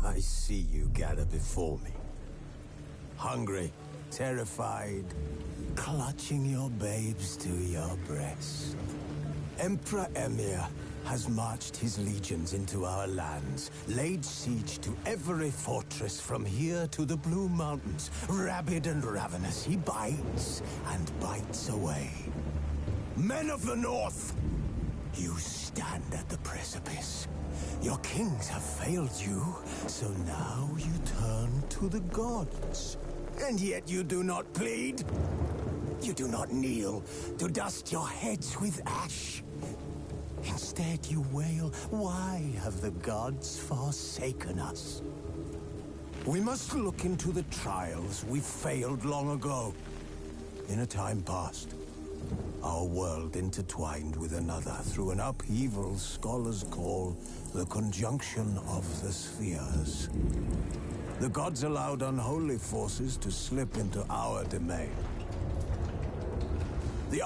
I see you gather before me. Hungry, terrified, clutching your babes to your breast. Emperor Emir has marched his legions into our lands, laid siege to every fortress from here to the Blue Mountains. Rabid and ravenous, he bites and bites away. Men of the North, you stand at the precipice. Your kings have failed you, so now you turn to the gods. And yet you do not plead. You do not kneel to dust your heads with ash. Instead you wail, why have the gods forsaken us? We must look into the trials we failed long ago. In a time past, our world intertwined with another through an upheaval scholars call the conjunction of the spheres. The gods allowed unholy forces to slip into our domain. The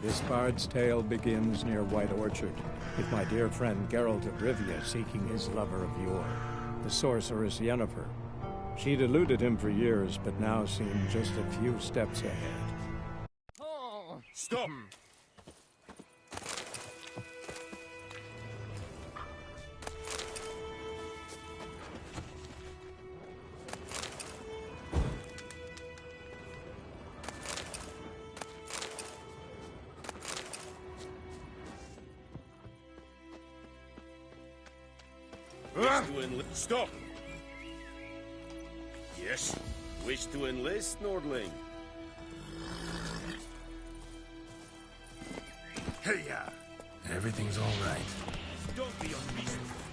This bard's tale begins near White Orchard, with my dear friend Gerald of Rivia seeking his lover of yore, the sorceress Yennefer. She'd eluded him for years, but now seemed just a few steps ahead. Stop! Stop! Yes? Wish to enlist, Nordling? Hey-ya! Everything's all right. Don't be unreasonable.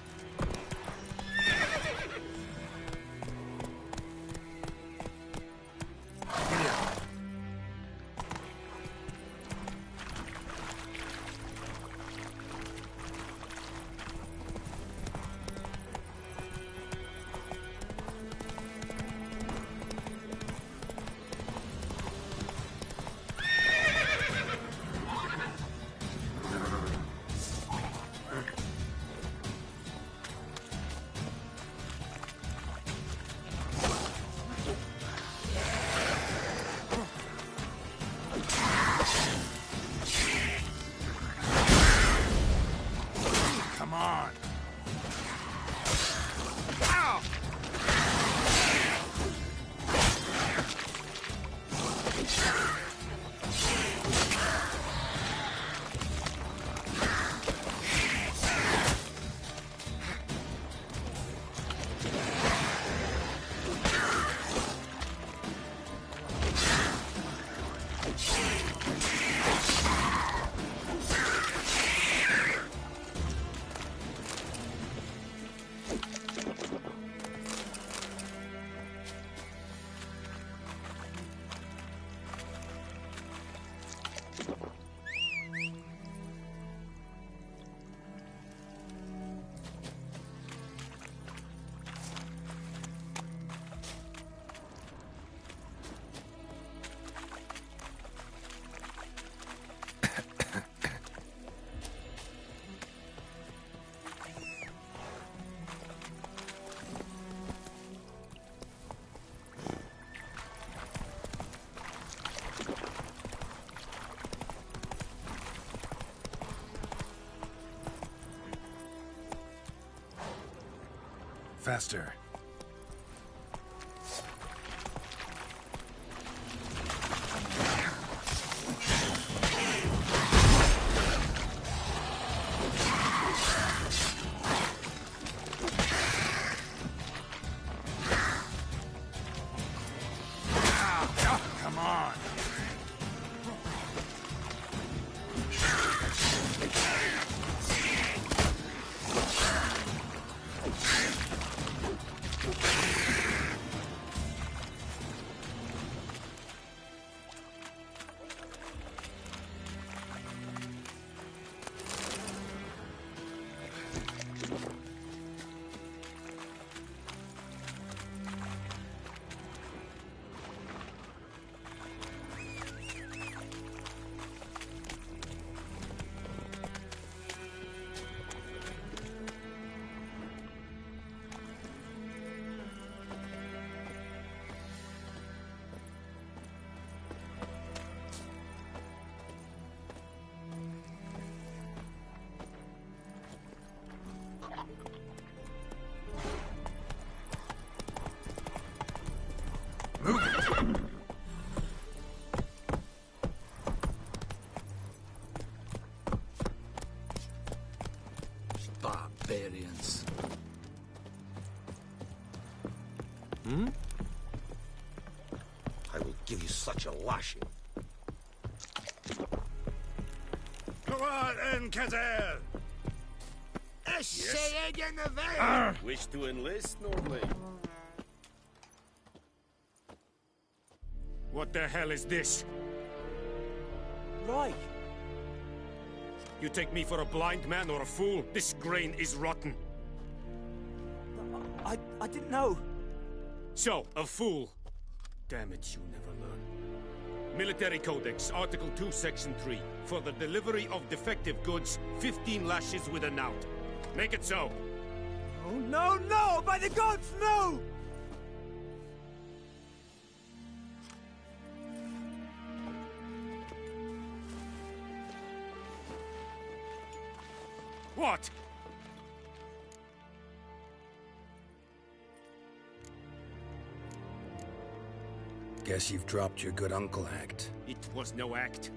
Faster. Come on! barbarians. I will give you such a lashing. Go on, Kazar! Wish to enlist, Nordling? What the hell is this? Right. You take me for a blind man or a fool? This grain is rotten. I didn't know. So, a fool. Damn it, you never learn. Military Codex, Article 2, Section 3. For the delivery of defective goods, 15 lashes with a knout. Make it so. Oh, no, no! By the gods, no! What? Guess you've dropped your good uncle act. It was no act.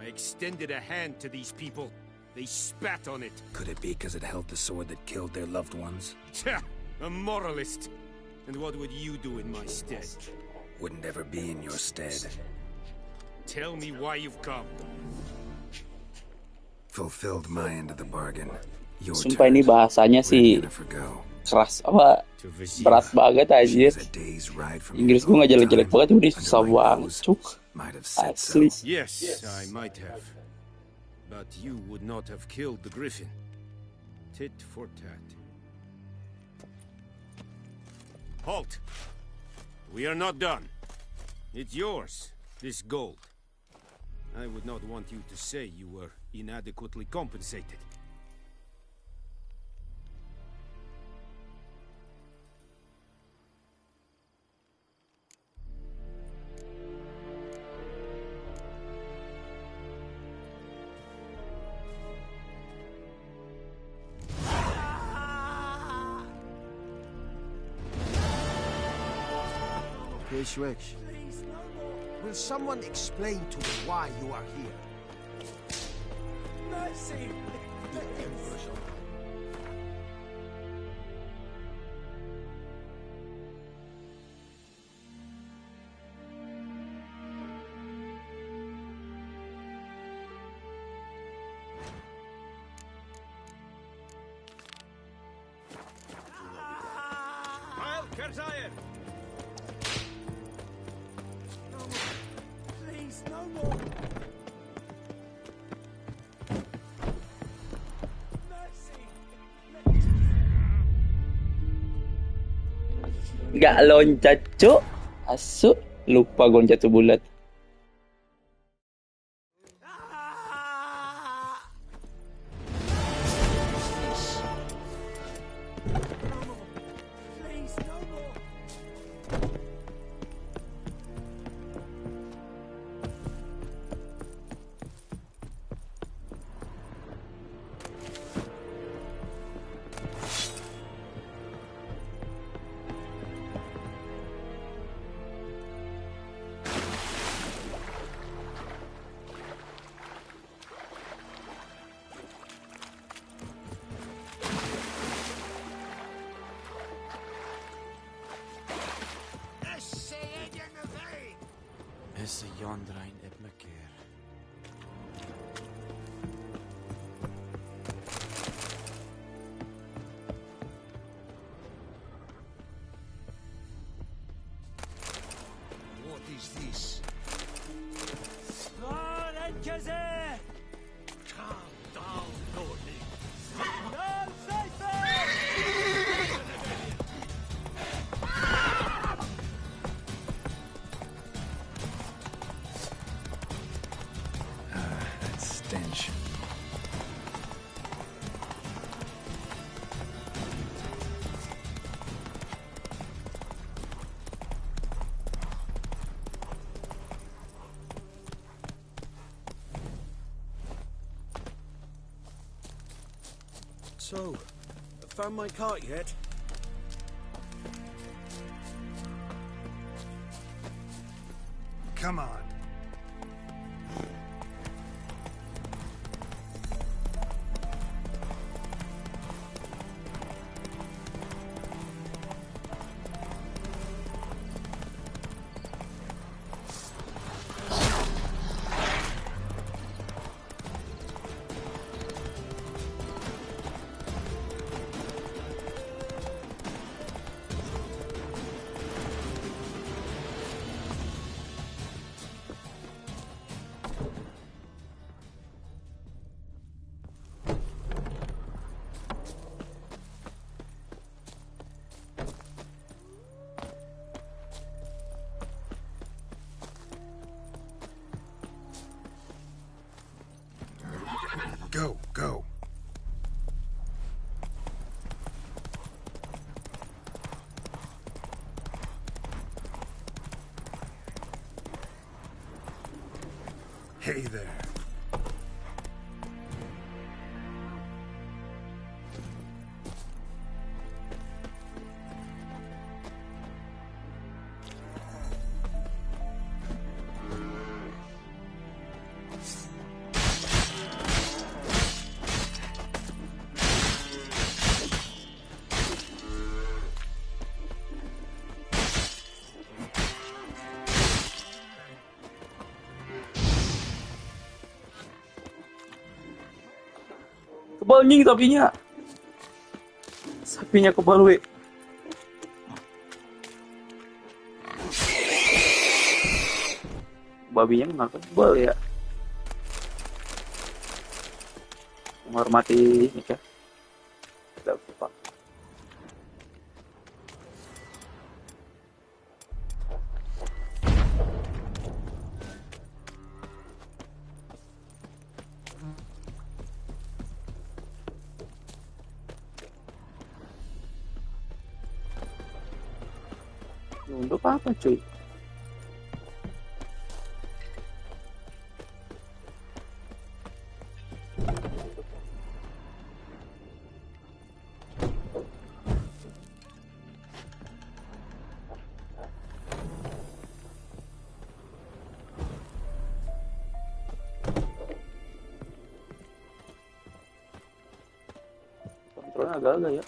I extended a hand to these people. They spat on it. Could it be because it held the sword that killed their loved ones? Tja, a moralist. And what would you do in my stead? Wouldn't ever be in your stead. Tell me why you've come. Fulfilled my end of the bargain. Your Sumpah ini turn. bahasanya Where'd sih Yennefer go? keras apa berat banget She anjir. was a day's ride from Inggris here gue nggak all the jelek-jelek time. banget, cuma ini Under susah my banget, nose, cuk. might have said Asli. so. Yes, I might have. But you would not have killed the griffin. Tit for tat. Halt! We are not done. It's yours, this gold. I would not want you to say you were inadequately compensated. Switch. Will someone explain to me why you are here? Mercy! Please, no more! Mercy! Nggak loncat, cuk. Asu, lupa gue loncat sebulat. Please, no more! Esse Jondrain et me keer. What is this? Run and Kazar! Calm down, Lordy. No safer! That stench. So, found my cart yet? Come on. Go, go. Hey there. Kebal nying sapinya. Sapinya kebal we. Babinya kenapa kebal ya? Menghormati nikah. Tidak apa. Untuk apa cuy? Kontrolnya agak-agak ya.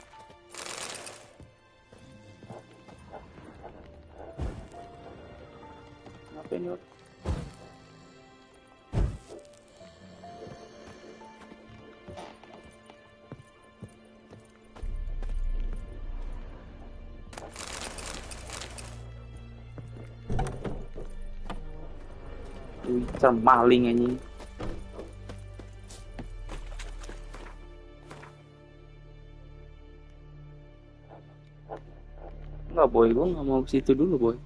Ini maling ini. Enggak boy, gue nggak mau ke situ dulu boy.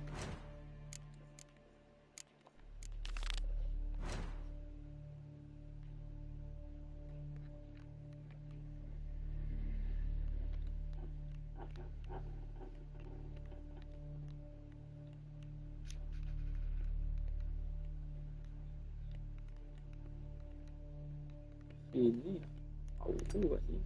Ini tahu juga sih.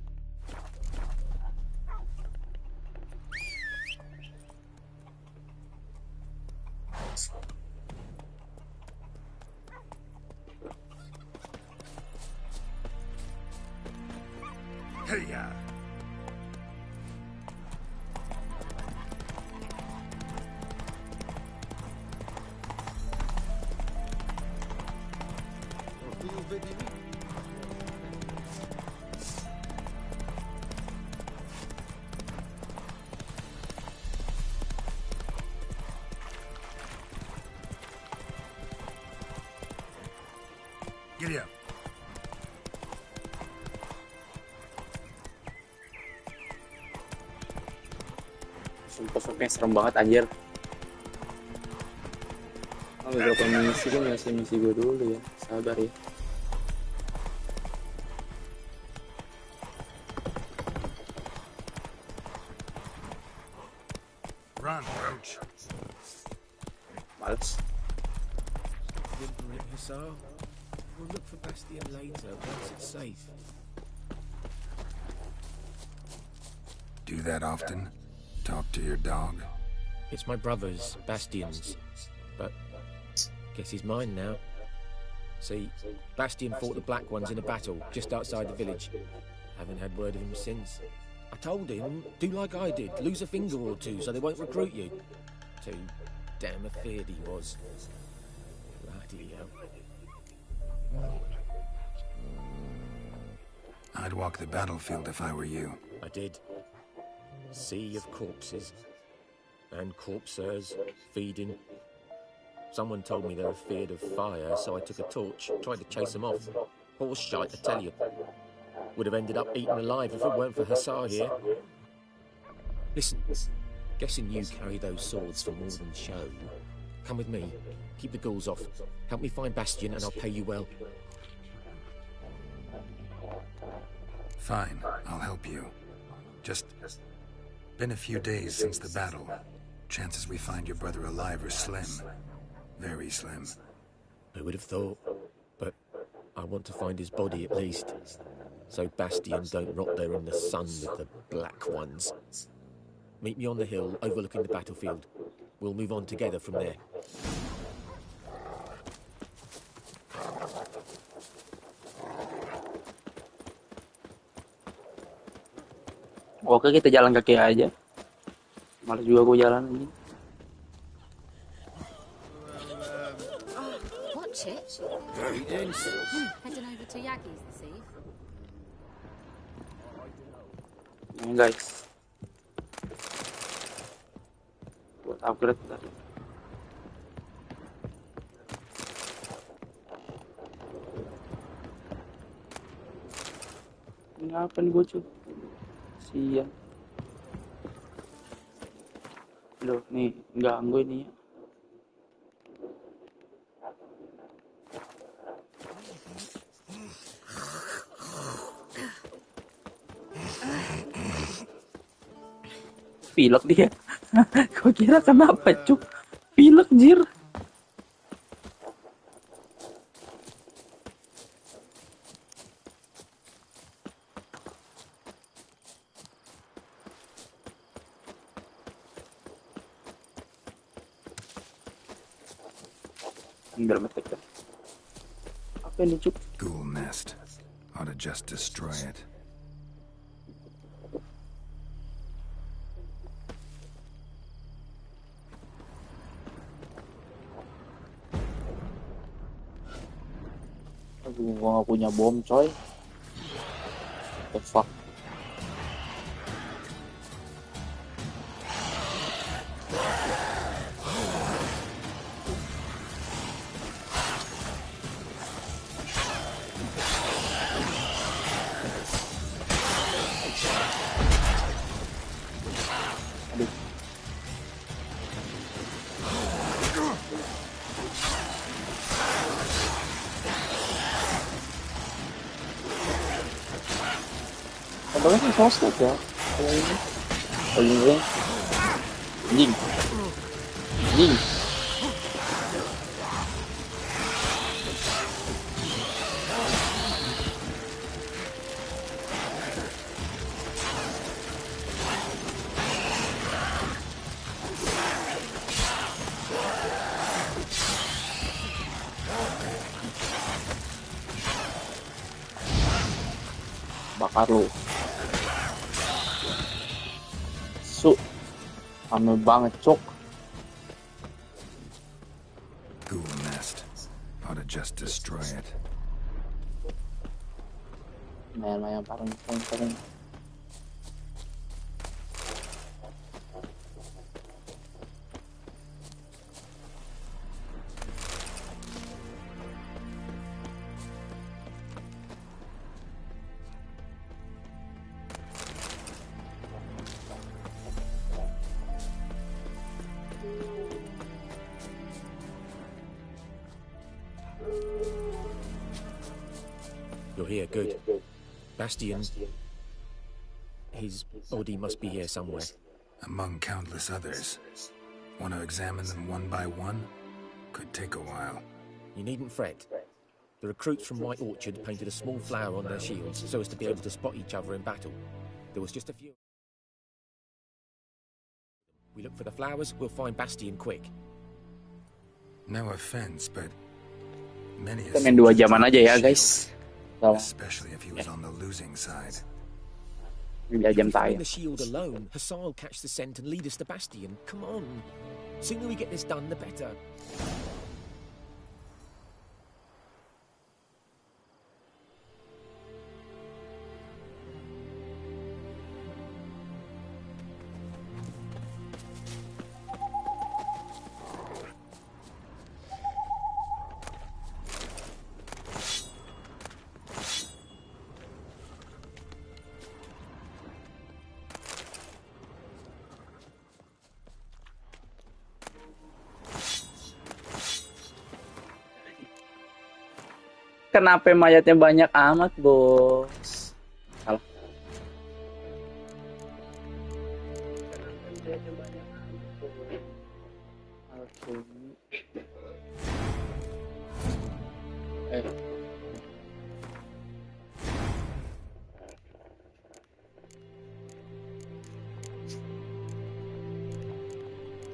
Hey ya. Giddy up. Sumpah-sumpah serem banget anjir. Beberapa misi gue ngasih misi gue dulu ya. Sabar ya. Run, roach. Males. We'll look for Bastion later once it's safe. Do that often? Talk to your dog? It's my brother's, Bastion's, but guess he's mine now. See, Bastion fought the Black Ones in a battle just outside the village. Haven't had word of him since. I told him, do like I did, lose a finger or two so they won't recruit you. Too damn afeard he was. Bloody hell. I'd walk the battlefield if I were you. I did. Sea of corpses. And corpsers feeding. Someone told me they were feared of fire, so I took a torch, tried to chase them off. Horse shite, I tell you. Would have ended up eaten alive if it weren't for Hussar here. Listen, guessing you carry those swords for more than show. Come with me. Keep the ghouls off. Help me find Bastion and I'll pay you well. Fine, I'll help you. Just been a few days since the battle. Chances we find your brother alive are slim. Very slim. I would have thought, but I want to find his body at least. So Bastion don't rot there in the sun with the black ones. Meet me on the hill overlooking the battlefield. We'll move on together from there. Oke, kita jalan kaki aja. Malas juga gue jalan ini. Watch it. Heading over to Yagi's this eve. Ini guys. Buat upgrade tadi. Ini apa nih bocor? Siang. Loh, nih ganggu ini ya. Pilek dia. Kau kira kenapa, cuk? Pilek, jir. Ambil metek kan. Apa ini, cuk? Ghoul nest. Ought to just destroy it. Aduh, gua gak punya bom, coy. The fuck. Contohnya kan sosmed ya. Kalau ini. Anjing. Anjing. Bakar lu. Rame banget, cok. Ghoul nest. Ought to just destroy it. Lumayan paling. You're here, good. Bastion. His body must be here somewhere. Among countless others. Want to examine them one by one? Could take a while. You needn't fret. The recruits from White Orchard painted a small flower on their shields so as to be able to spot each other in battle. There was just a few. We look for the flowers, we'll find Bastion quick. No offense, but many Kita main 2 jaman aja ya, guys. Especially if he was on the losing side. 2 jam tayo. The shield alone, Hassan will catch the scent and lead us to Bastion. Come on. Sooner we get this done, the better. Kenapa mayatnya banyak amat, bos? Salah.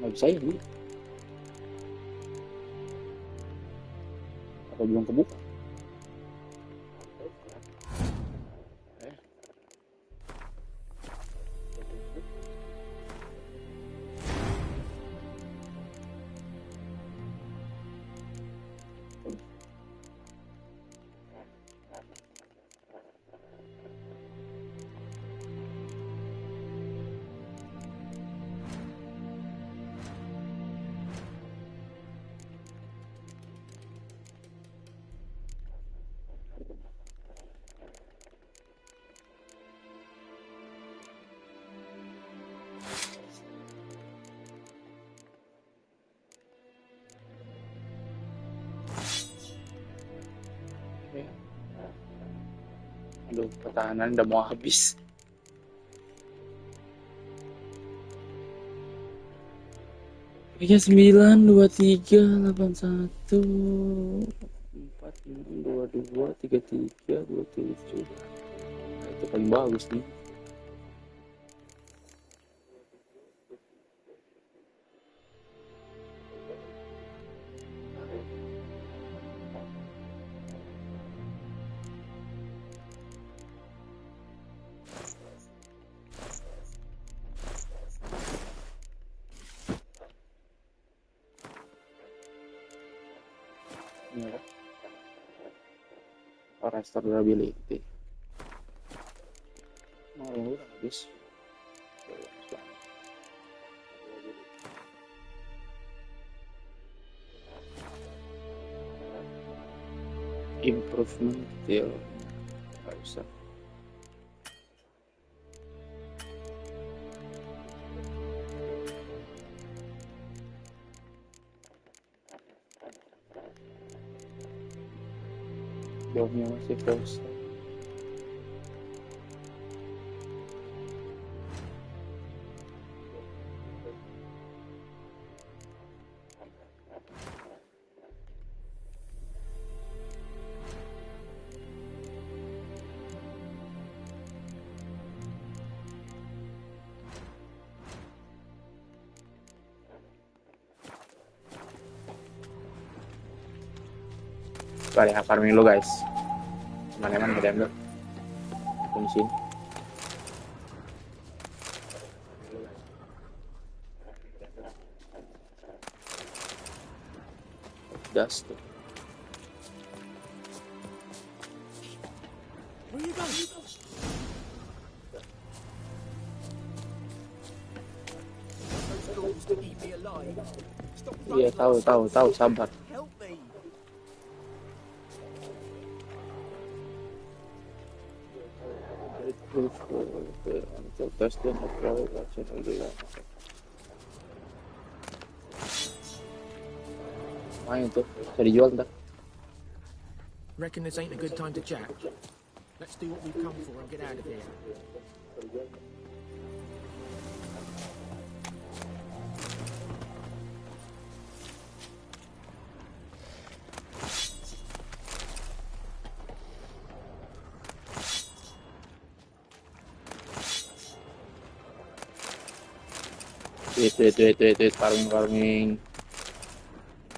Nggak bisa ini. Apa belum kebuka? Aduh, pertahanan udah mau habis. Oke, 9, 2, 3, 8, 1, 4, 6, 2, 2, 3, 3, 2, 7. Nah, itu paling bagus nih. Restore durability. Udah habis. Improvement detail nggak usah. Jawabnya masih kosong. Balik farming lu guys. Mana-mana gak diambil. Di sini. Dust tuh. Iya, tahu, sabar. Testing approach main tuh bisa dijual ntar. Reckon this ain't a good time to chat. Let's do what we've come for and get out of here. Wait, farming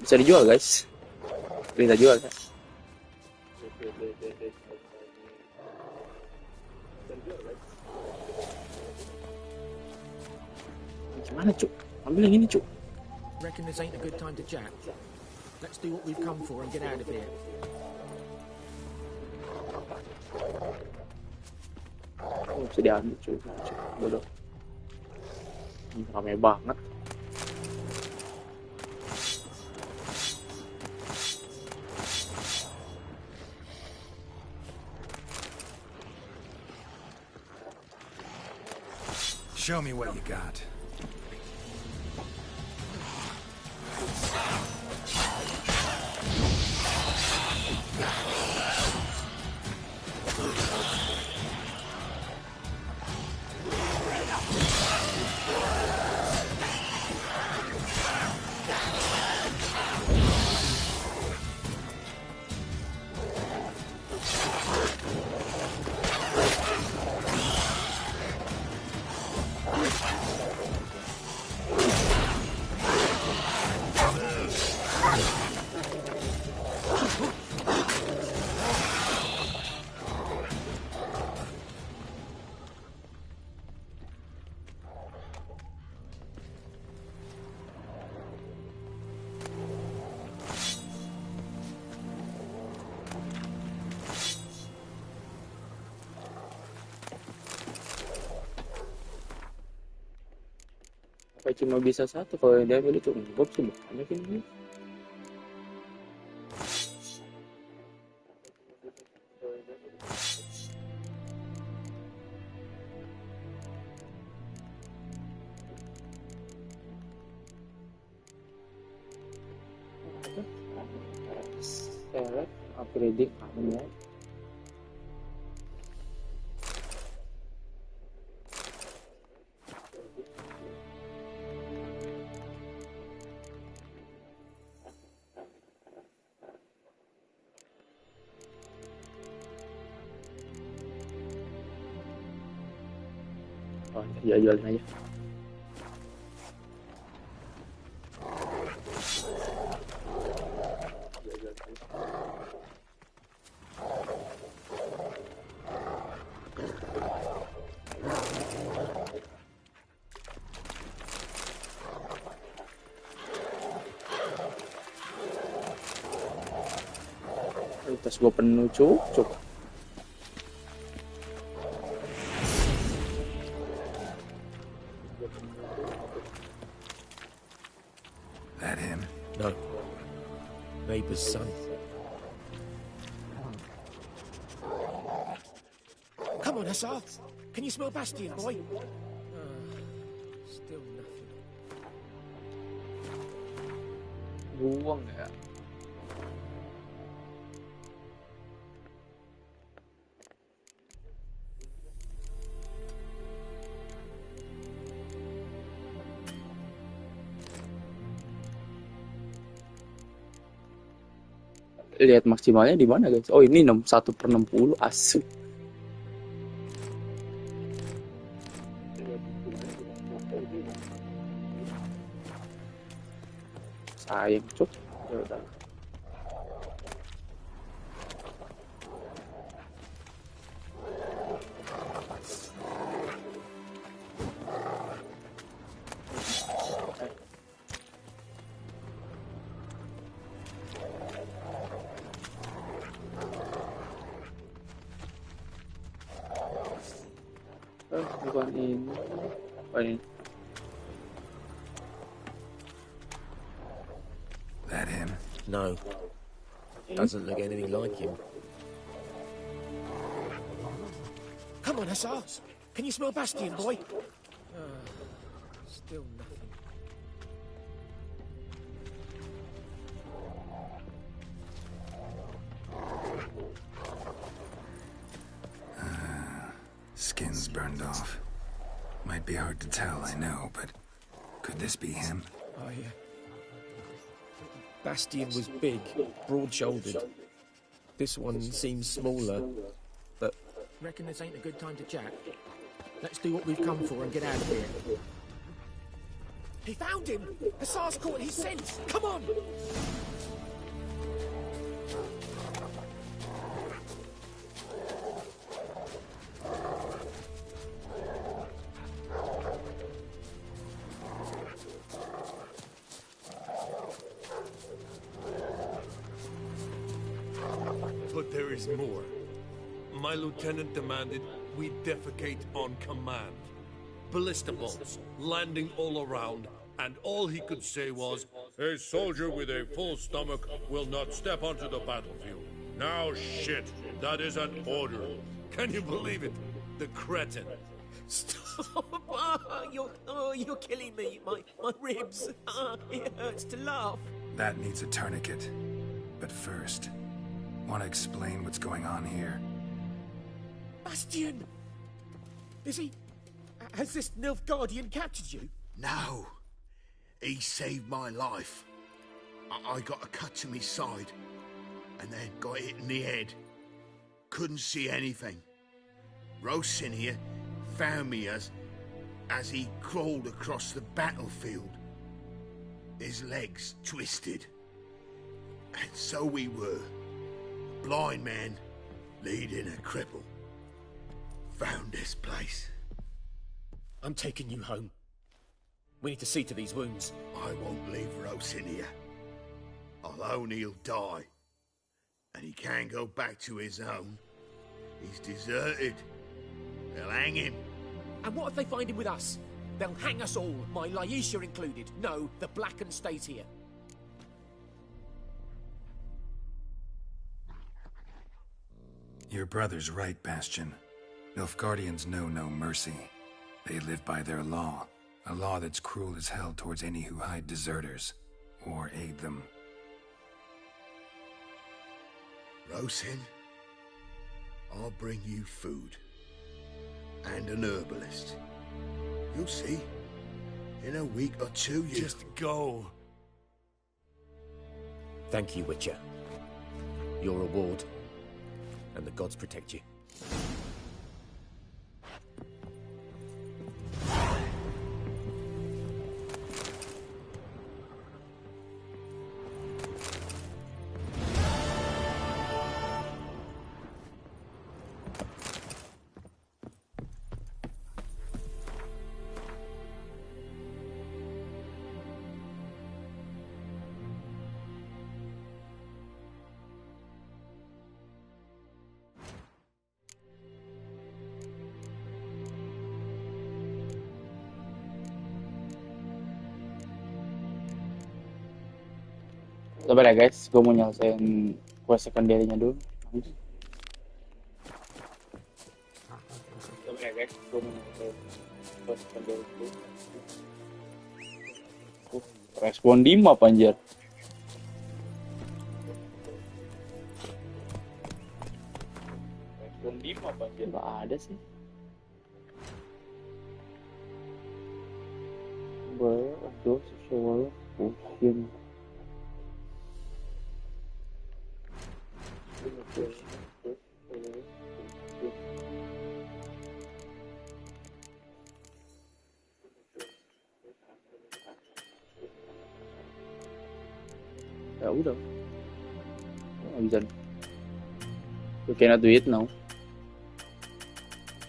bisa dijual guys, kita jual ya. Gimana cuk, ambil yang ini cuk. Reckon this ain't a good time to chat. Let's do what we've come for and get out of here. Oh, bisa diambil cuk, bodoh. Ramai banget. Show me what you got. Apa cuma bisa satu? Kalau yang diambil itu enggak sih banyak ini. Select upgrading armor. Oh, ya jualin aja. Tas gua penuh cuk. That him? No. Neighbour's son. Come on, Hussar. Can you smell Bastion, boy? Still nothing. Buang ya. Lihat maksimalnya di mana guys? Oh ini 1/60 asu. Sayang cuk. Ya udah. Bukan ini. Apa ini? That him? No. Doesn't look anything like him. Come on, Hussar. Can you smell Bastion, boy? Still nothing. Skin's burned off. Might be hard to tell, I know, but could this be him? Bastion was big, broad-shouldered. This one seems smaller, but... Reckon this ain't a good time to chat? Let's do what we've come for and get out of here. He found him! Hussar's caught his scent! Come on! But there is more. My lieutenant demanded we defecate on command. Ballista bolts landing all around, and all he could say was, "A soldier with a full stomach will not step onto the battlefield." Now shit, that is an order. Can you believe it? The cretin. Stop! You're killing me. My ribs. It hurts to laugh. That needs a tourniquet. But first, want to explain what's going on here? Bastion! Has this Nilfgaardian captured you? No. He saved my life. I got a cut to my side, and then got hit in the head. Couldn't see anything. Rosinia found me as he crawled across the battlefield. His legs twisted. And so we were. Blind man leading a cripple. Found this place. I'm taking you home. We need to see to these wounds. I won't leave Rosinia. Alone he'll die. And he can't go back to his own. He's deserted. They'll hang him. And what if they find him with us? They'll hang us all, my Laisha included. No, the Blacken stays here. Your brother's right, Bastion. Nilfgaardians know no mercy. They live by their law. A law that's cruel as hell towards any who hide deserters or aid them. Rosin, I'll bring you food. And an herbalist. You'll see. In a week or two, you... Just go. Thank you, Witcher. Your reward, and the gods protect you. Sabar ya guys, gue mau nyelesain quest secondary-nya dulu. Sabar ya guys, gue mau nyelesain quest secondary dulu. Respon 5 apa anjir? Respon 5 apa anjir? Gak ada sih. Aduh, sesuatu pusing. Ya udah, nggak bisa. You cannot do it now.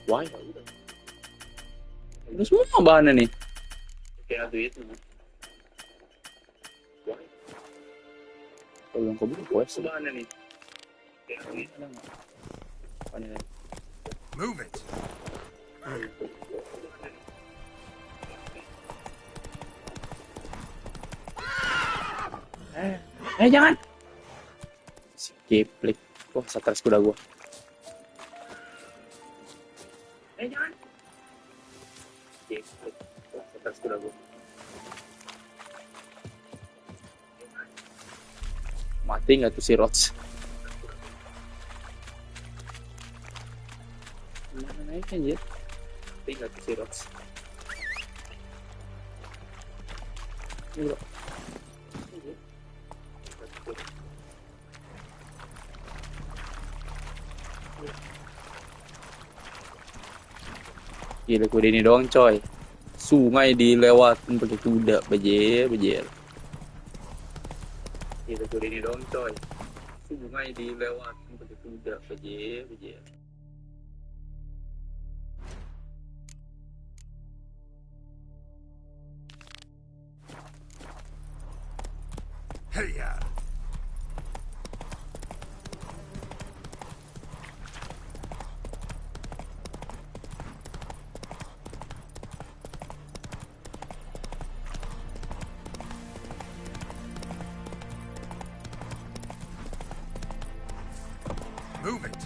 Why? Udah semua bahannya nih. You cannot do it now. Why? Kalau yang kau buat quest bahannya nih. Move it. Jangan. Si geblek. Wah, stres kuda gua. Jangan. Geblek. Wah, stres kuda gua. Mati nggak tuh si Roach? Mana naik anjir? Mati nggak tuh si Roach? Ini bro. Gila, kuda ini doang coy. Sungai dilewatin pakai kuda, bejer. Gila, kuda ini doang coy. Sungai dilewatin pakai kuda, bejer. Hey ya. Move it.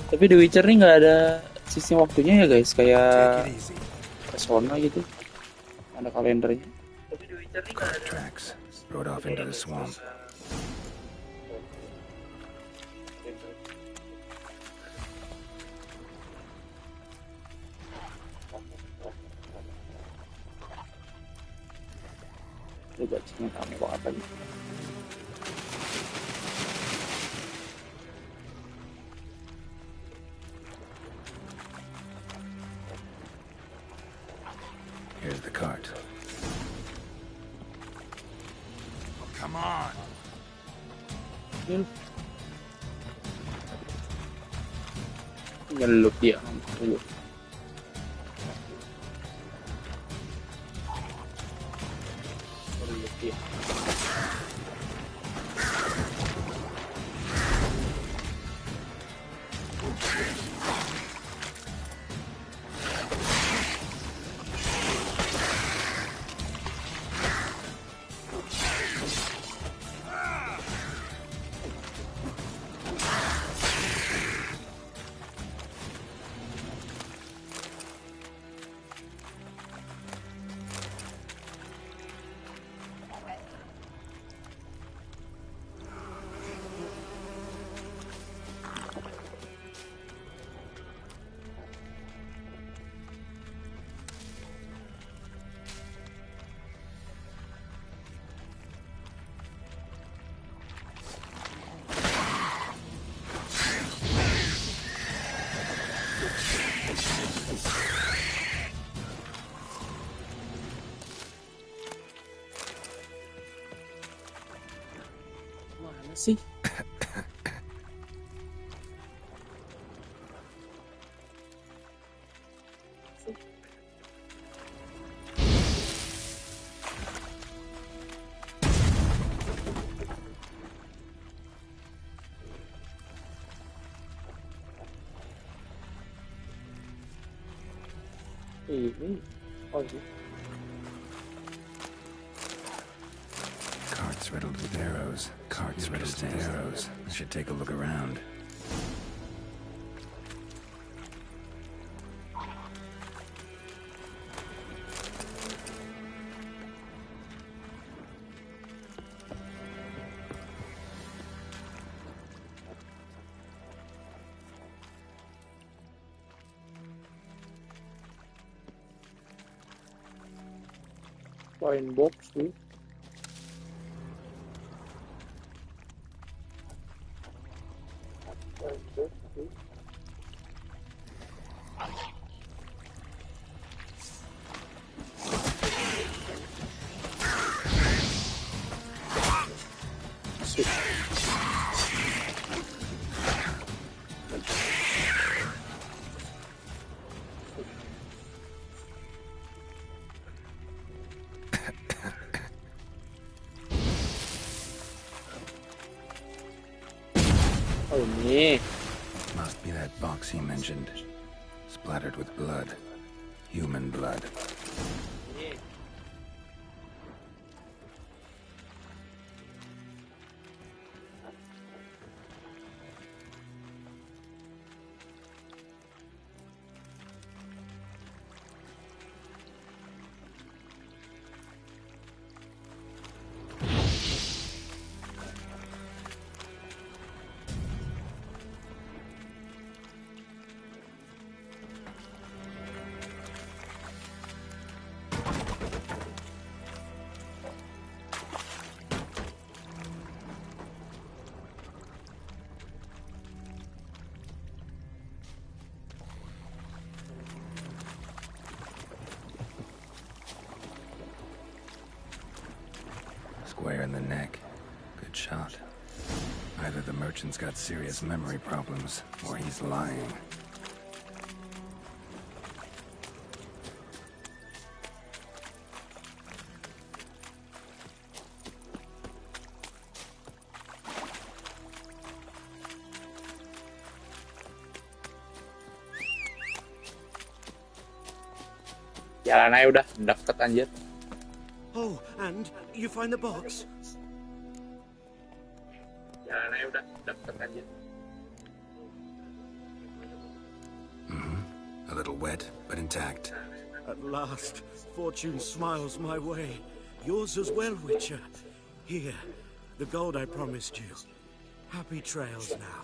Tapi The Witcher ini nggak ada sistem waktunya ya guys, kayak Sony gitu. Ada kalendernya. Tapi The Witcher ini nggak ada. Tracks rode off into the swamp. Coba cek kamu kok apa nih? Here's the cart. Oh, come on. Nyelup dia, nyelup. Nyelup dia. Sih. Ini, oh ini. Carts riddled with arrows. Carts riddled with arrows. I should take a look around. Wine box nih. Oh ini. Must be that box he mentioned. Splattered with blood. Human blood. Square in the neck. Good shot. Either the merchant's got serious memory problems, or he's lying. Jalan aja udah deket anjir. Oh, and you find the box? Jalan aja udah deket anjir. A little wet, but intact. At last, fortune smiles my way. Yours as well, Witcher. Here, the gold I promised you. Happy trails now.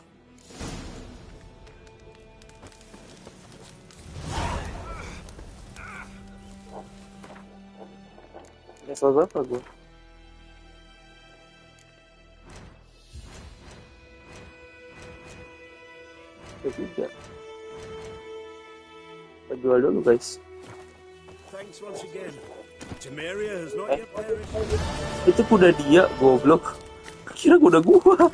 Level berapa gue? Ketiga. Kita jual dulu guys. Thanks once again. Temeria has not yet perished. Itu kuda dia, goblok. Kira kuda gua.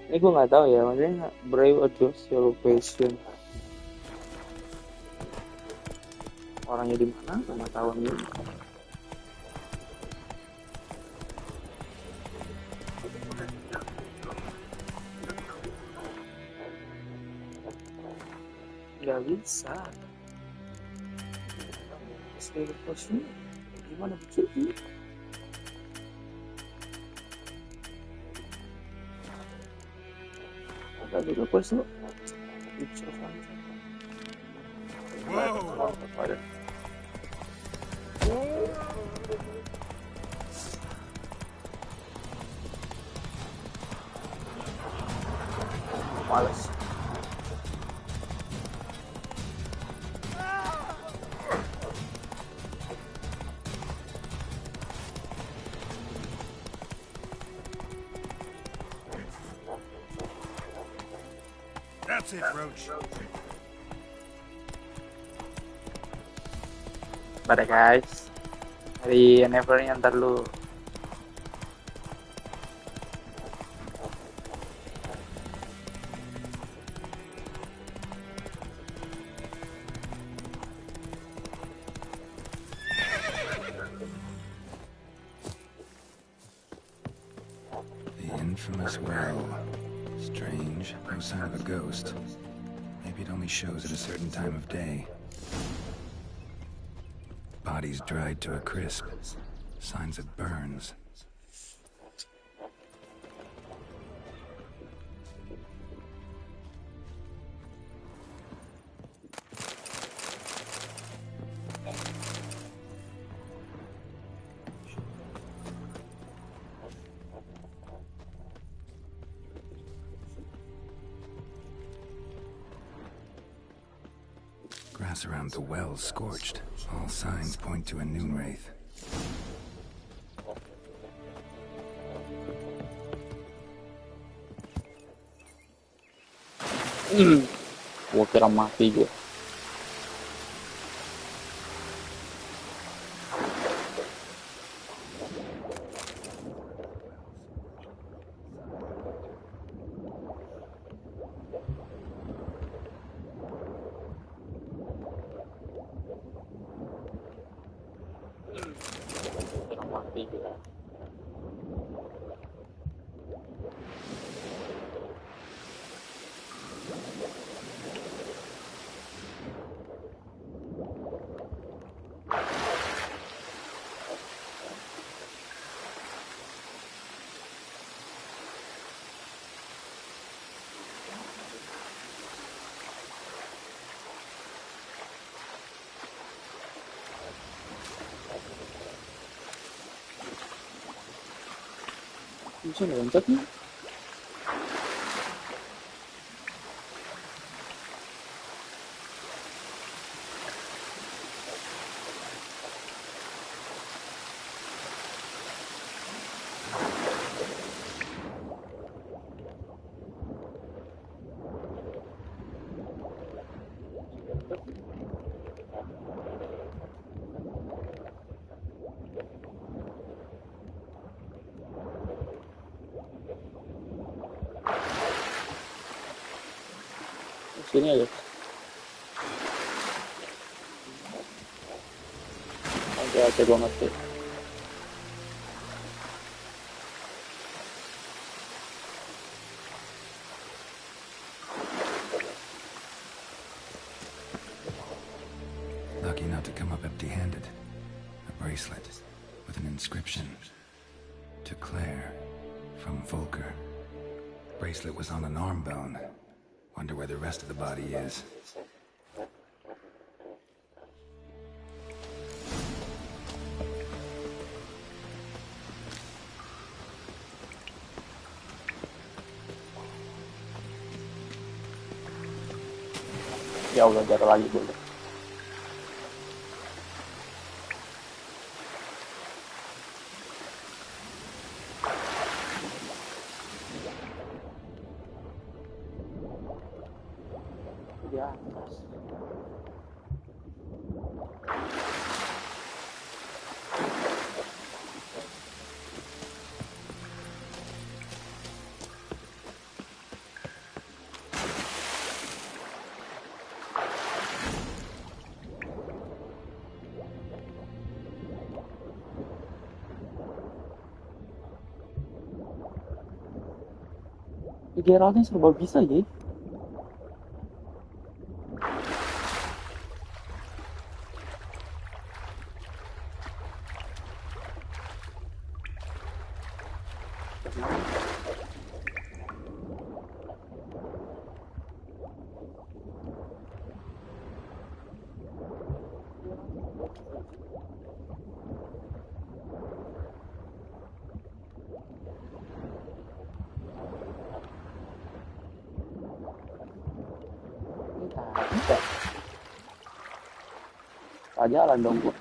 Ini gue nggak tahu ya, maksudnya brave adjust your location. Orangnya di mana? Pengetahuan ini. Nggak bisa. Skill potion gimana bikin? Ada juga quest lo. Wow. Males. That's it, Roach. Pada guys, hari nevernya ntar lu. The infamous well. Strange, no sign of a ghost. Maybe it only shows at a certain time of day. Bodies dried to a crisp. Signs of burns. Grass around the well scorched. All signs point to a noon wraith. Gua kira mati gua. Bisa loncat nih. Sini aja. Oke, gua ngerti. Lucky not to come up empty-handed. A bracelet with an inscription. To Claire, from Volker. Bracelet was on an arm bone. Wonder where the rest of the body is. Ya Allah, jatuh lagi dulu. Di atas. Geraldnya serba bisa ya. Jalan dong gua.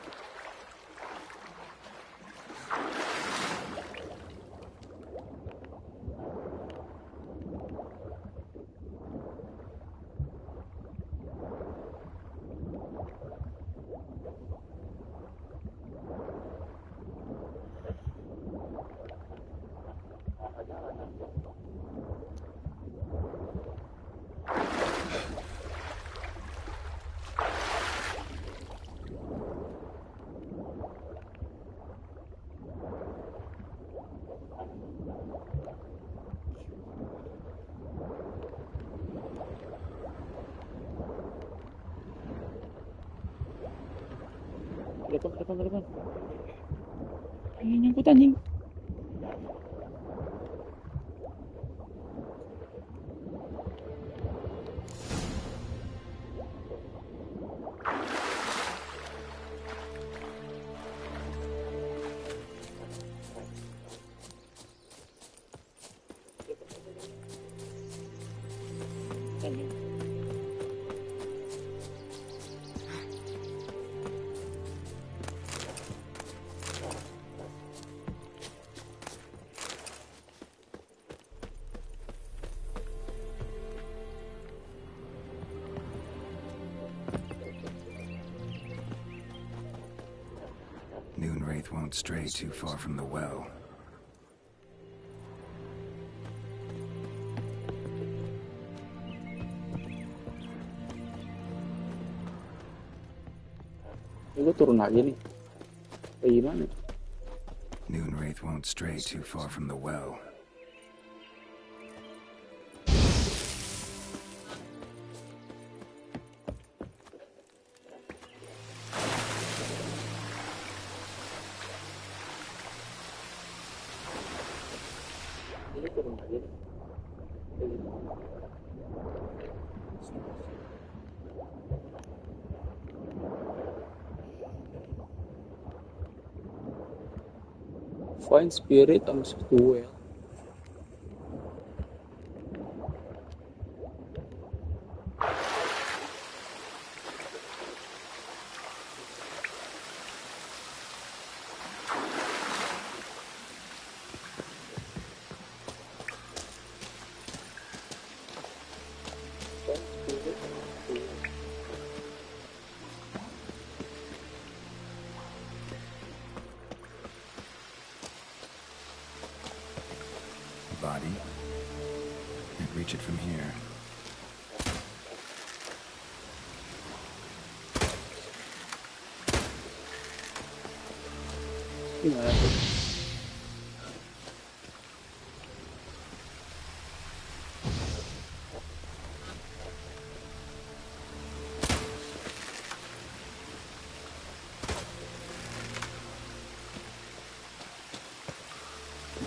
Depan. Ini nyangkut anjing. Wraith won't stray too far from the well. Gue turun lagi nih. Kayak gimana? Noon Wraith won't stray too far from the well. Find spirit on the well. Body. Can't reach it from here. Gimana tuh?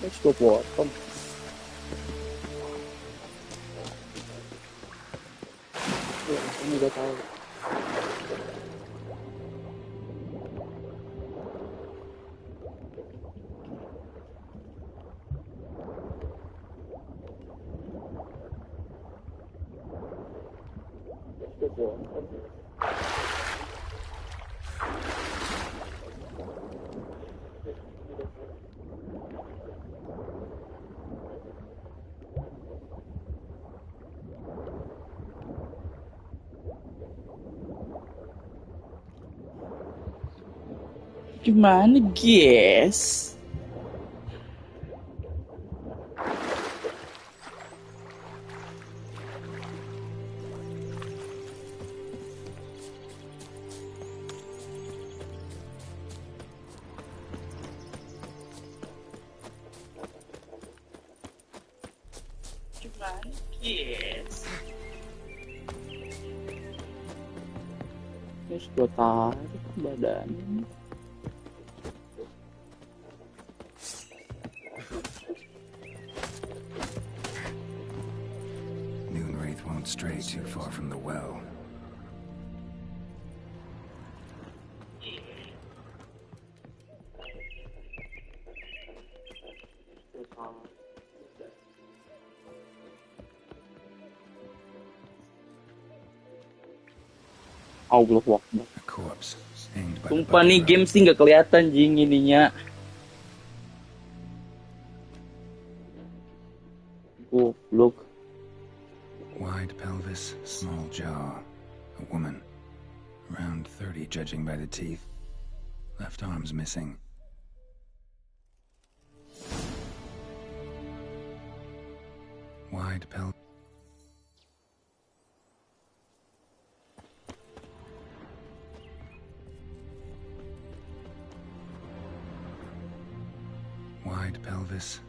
Let's go bottom. Ini udah tahu. Gimana, guys? Gimana, guys? Terus gue tarik badannya. Won't stray too far from the well. Allah Akbar. A corpse hanged by the Sumpah nih game sih nggak kelihatan jing ininya. Goblok. Wide pelvis, small jaw. A woman. Around 30 judging by the teeth. Left arm's missing. Wide pelvis. Wide pelvis.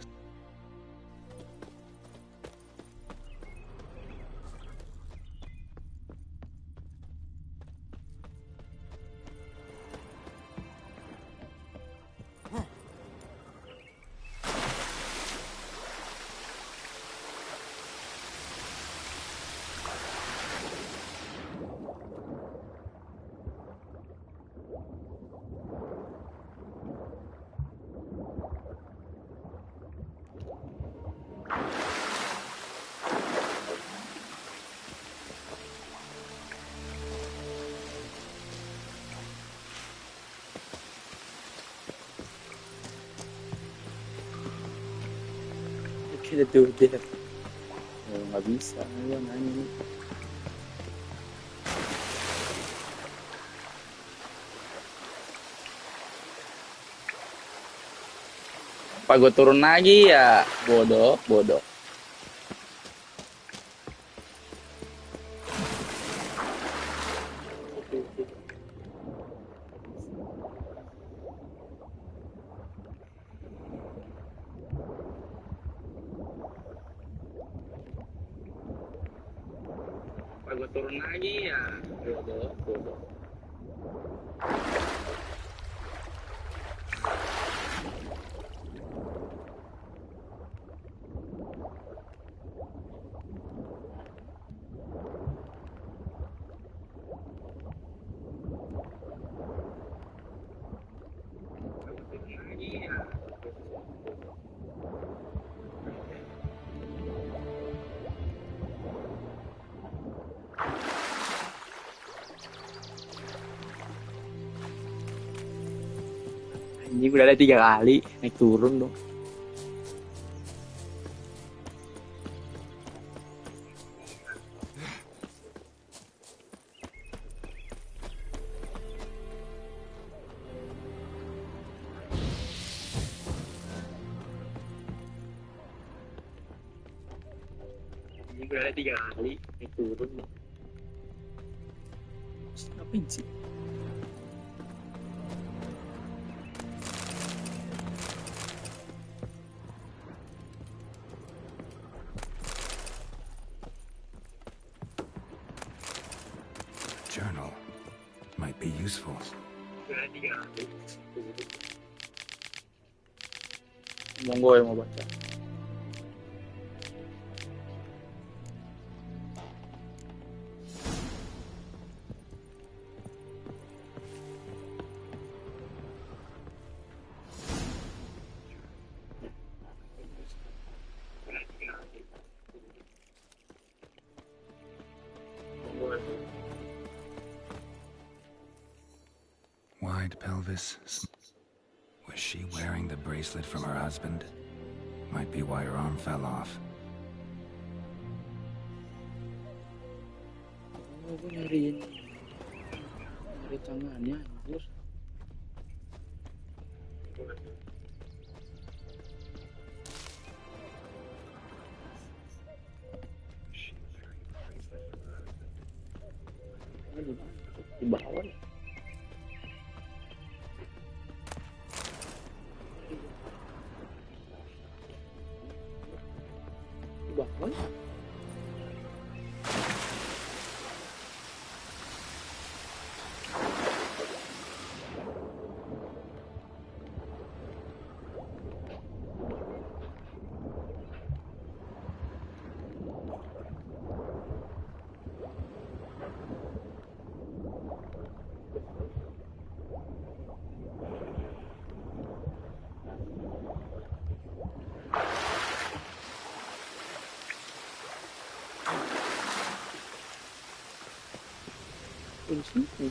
Kita tuh dia. Oh, nggak bisa, ya nanya. Apa gue turun lagi ya? Bodoh, bodoh. Gue turun lagi ya, bodoh, bodoh. Ini udah ada 3 kali naik turun dong. Ini udah ada 3 kali naik turun dong. Ngapain sih? Journal might be useful. Monggo yang mau baca. flanked pelvis. Was she wearing the bracelet from her husband? Might be why her arm fell off. Oh, gue nyari tangannya, anjir. Di bawah ya? Di bawah ya? Sini.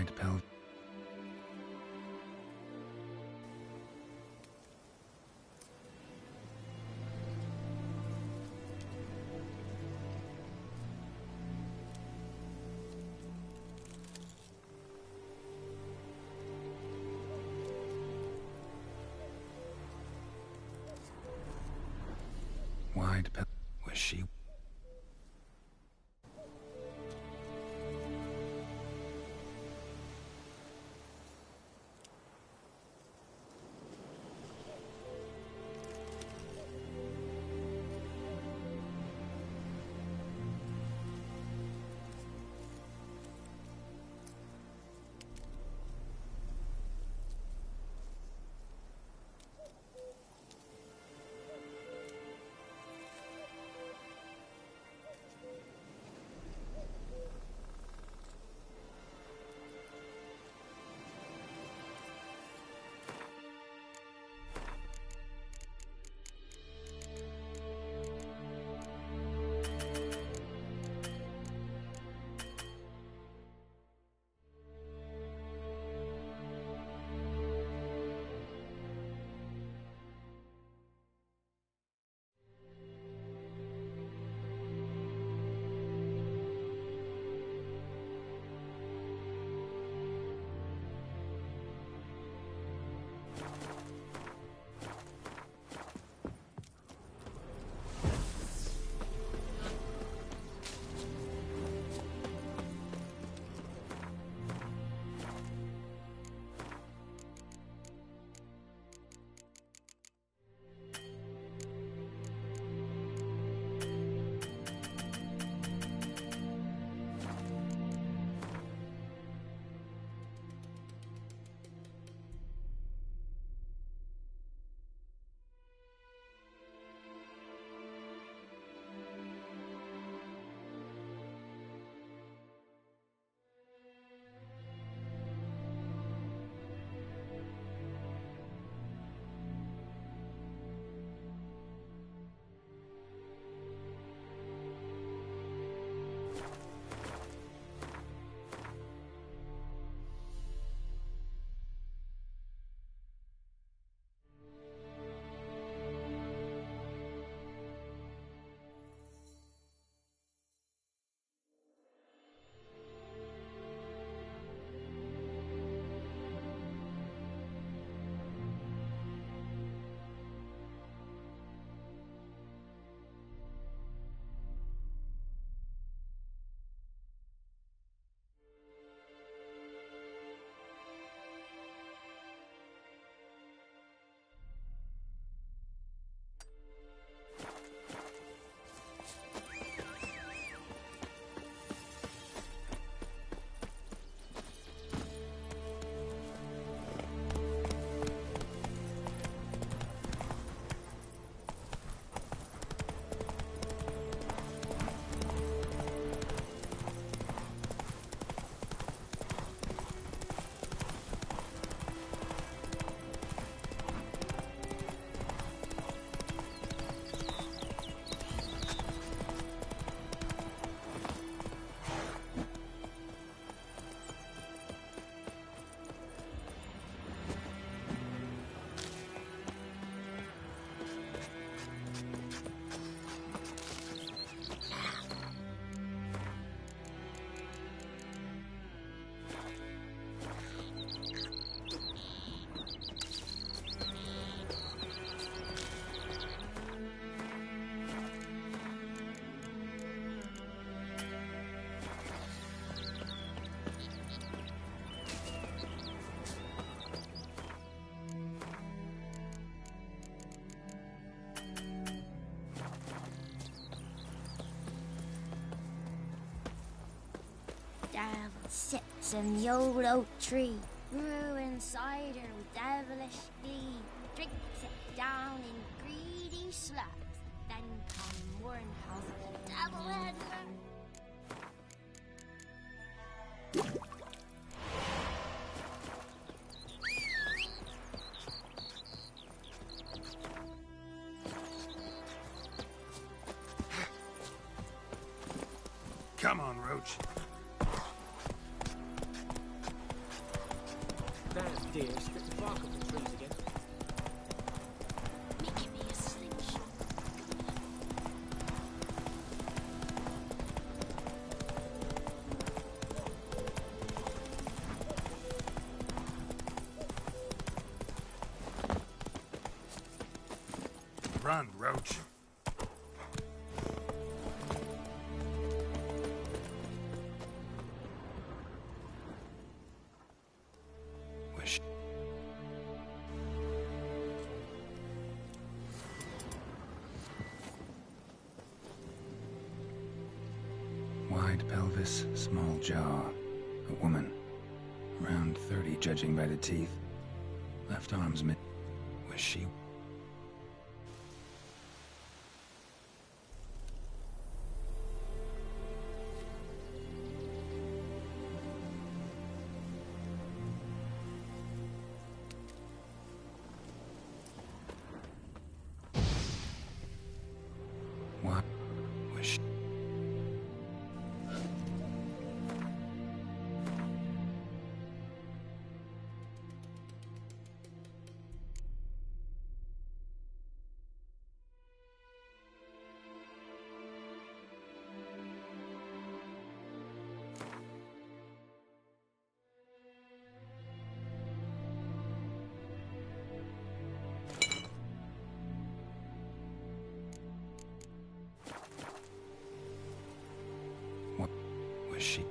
Wide pelt. Wide pelt. Was she? Devil sits in the old oak tree, brewing cider with devilish glee. Drinks it down in greedy slugs, then come morn has the devil in her. Come on, Roach. dear, strip the bark off the trees again. Making me a slingshot. Run, Roach. Wish. Wide pelvis, small jaw. A woman. Around 30, judging by the teeth. Left arm's mid. Was she? What was she? What was she?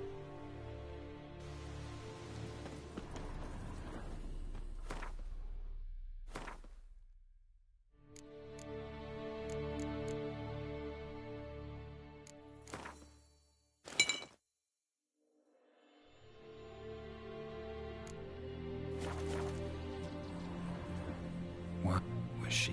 What was she?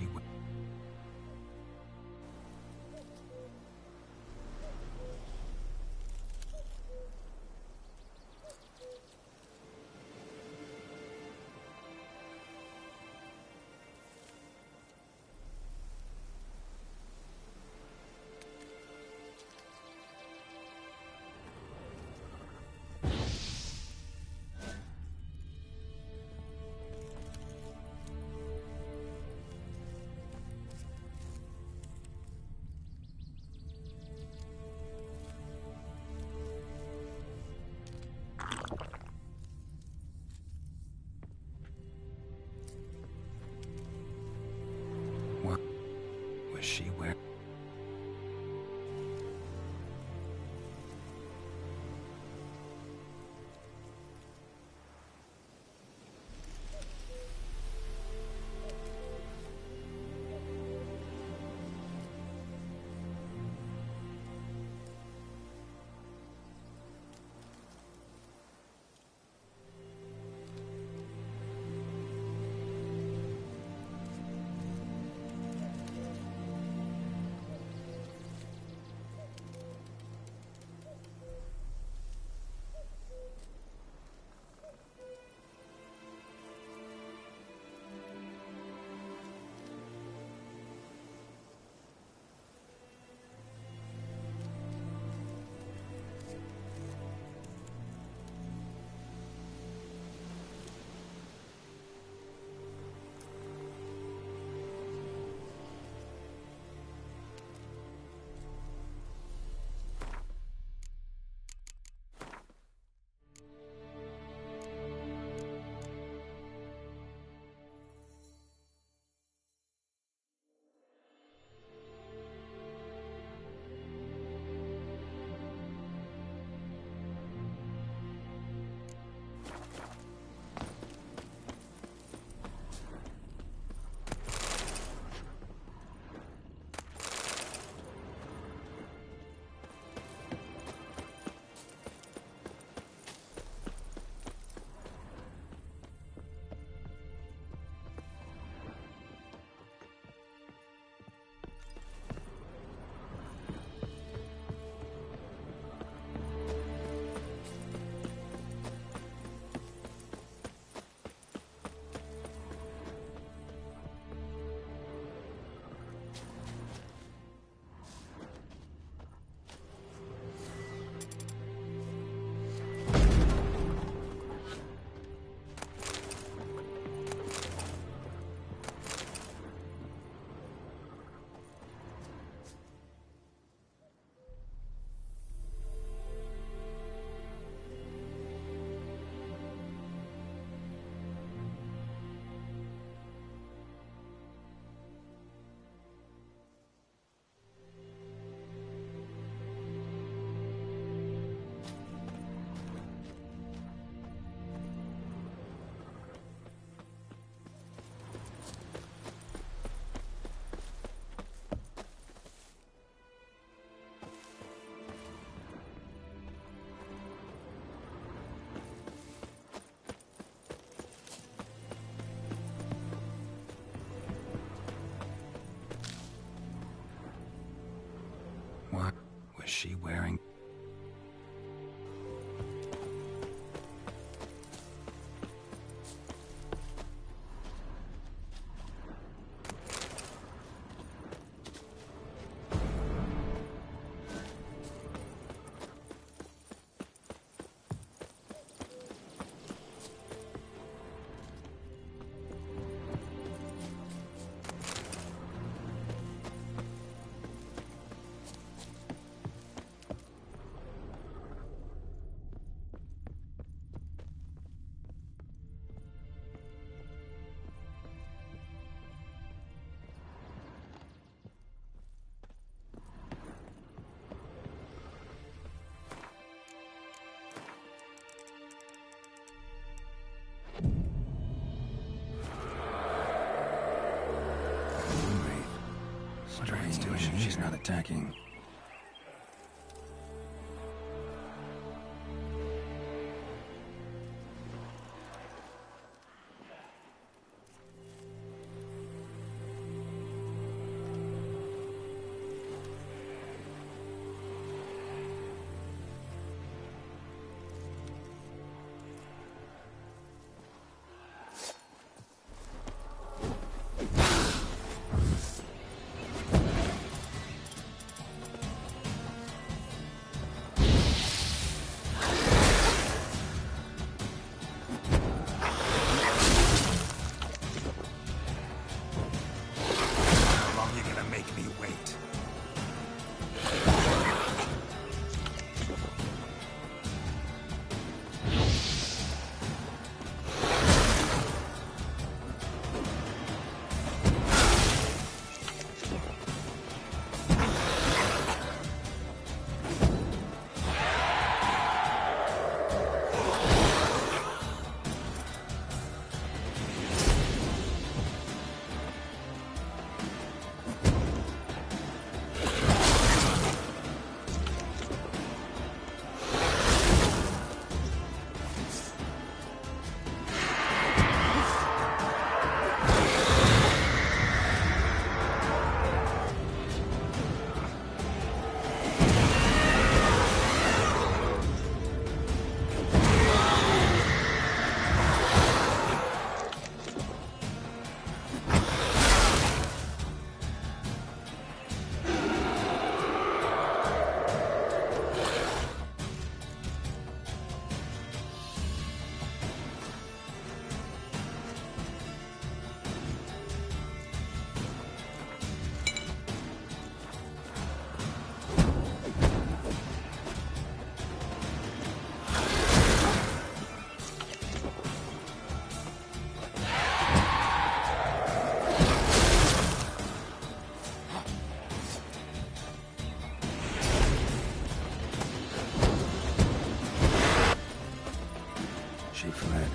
What was she wearing? she wearing... She's not attacking. She fled,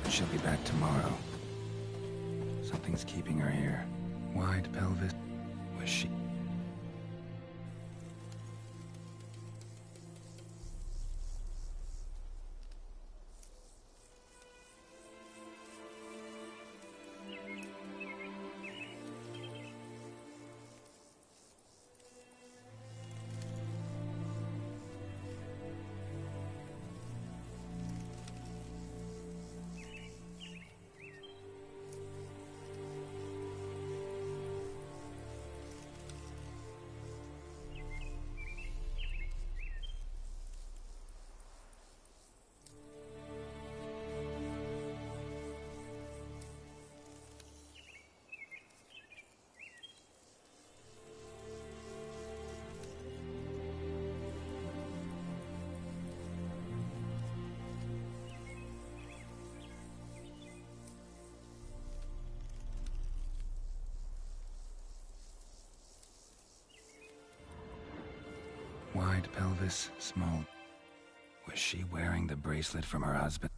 but she'll be back tomorrow. Something's keeping her here. Wide pelvis. Was she... Wide pelvis, small. Was she wearing the bracelet from her husband?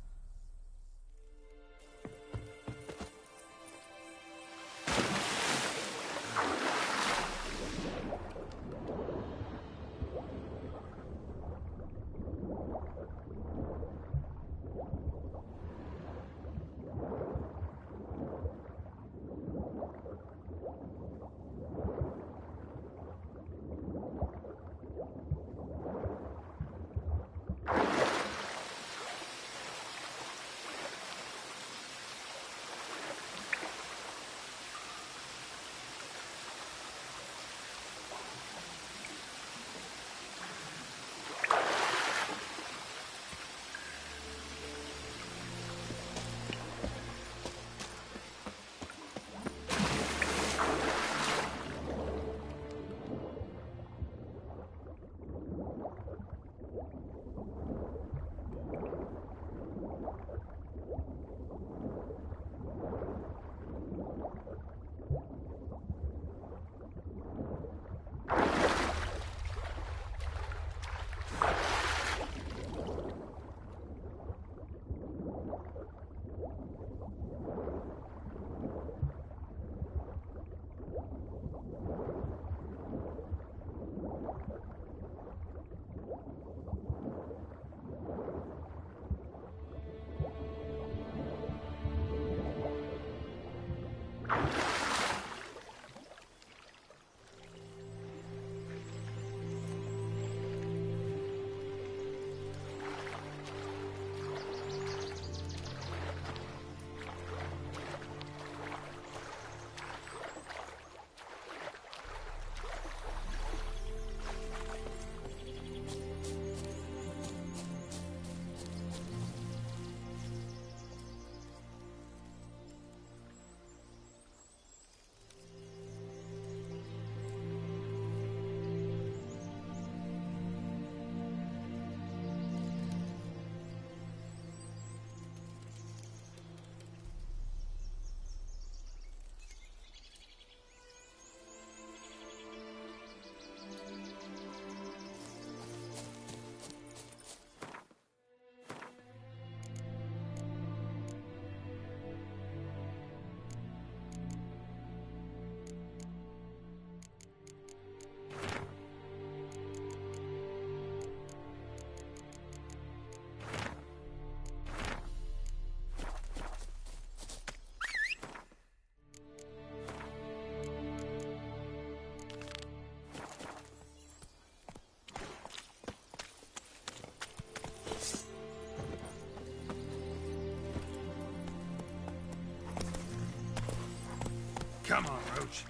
Come on, Roach.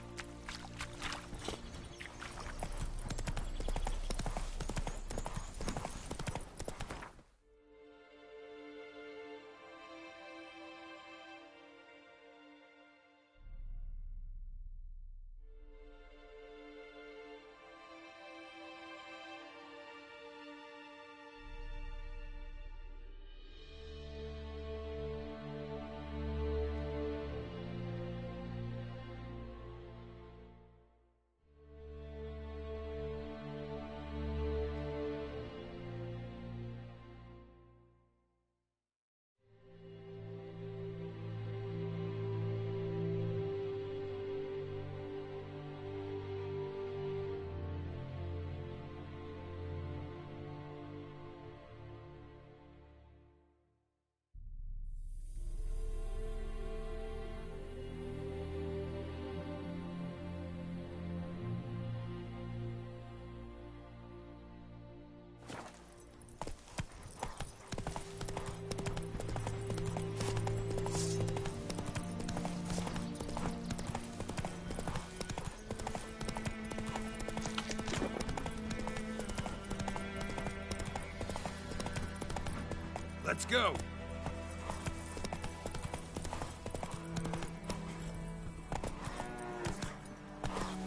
Let's go.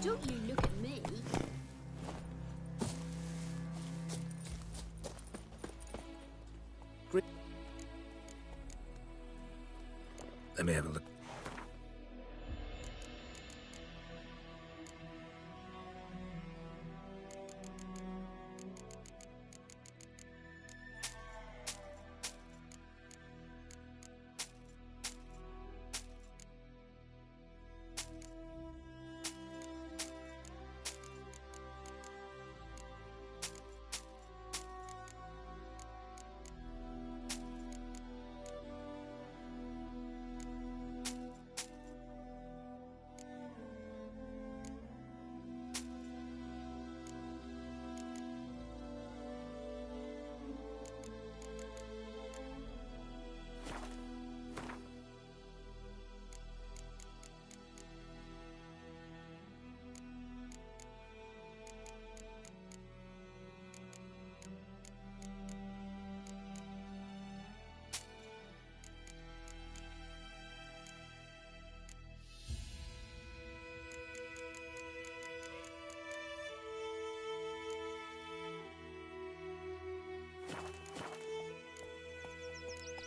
Don't you look at me. Let me have a look.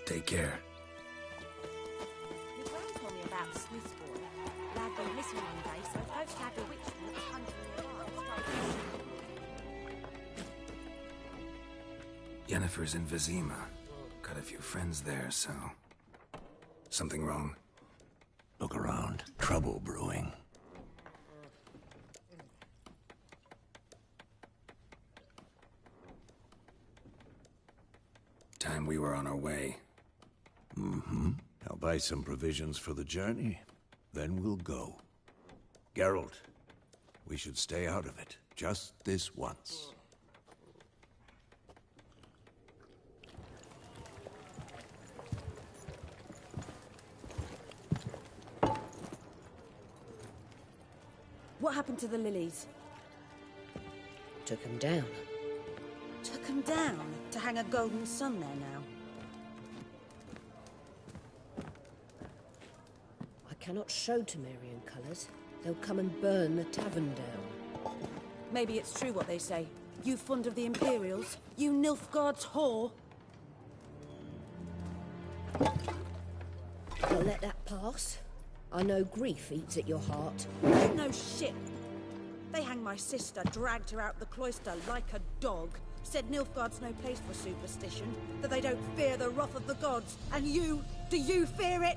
Take care. Your brother told me about the Swiss boy. Lad went missing one day, so folks had a witch from the country. Yennefer's in Vizima. Got a few friends there, so... Something wrong? Look around. Trouble brewing. Time we were on our way. Mm-hmm. I'll buy some provisions for the journey. Then we'll go. Geralt, we should stay out of it. Just this once. What happened to the lilies? Took them down. Took them down to hang a golden sun there now. I cannot show Temerian colours. They'll come and burn the tavern down. Maybe it's true what they say. You fond of the Imperials? You Nilfgaard's whore? I'll let that pass. I know grief eats at your heart. You know shit. They hanged my sister, dragged her out the cloister like a dog. Said Nilfgaard's no place for superstition, that they don't fear the wrath of the gods. And you, do you fear it?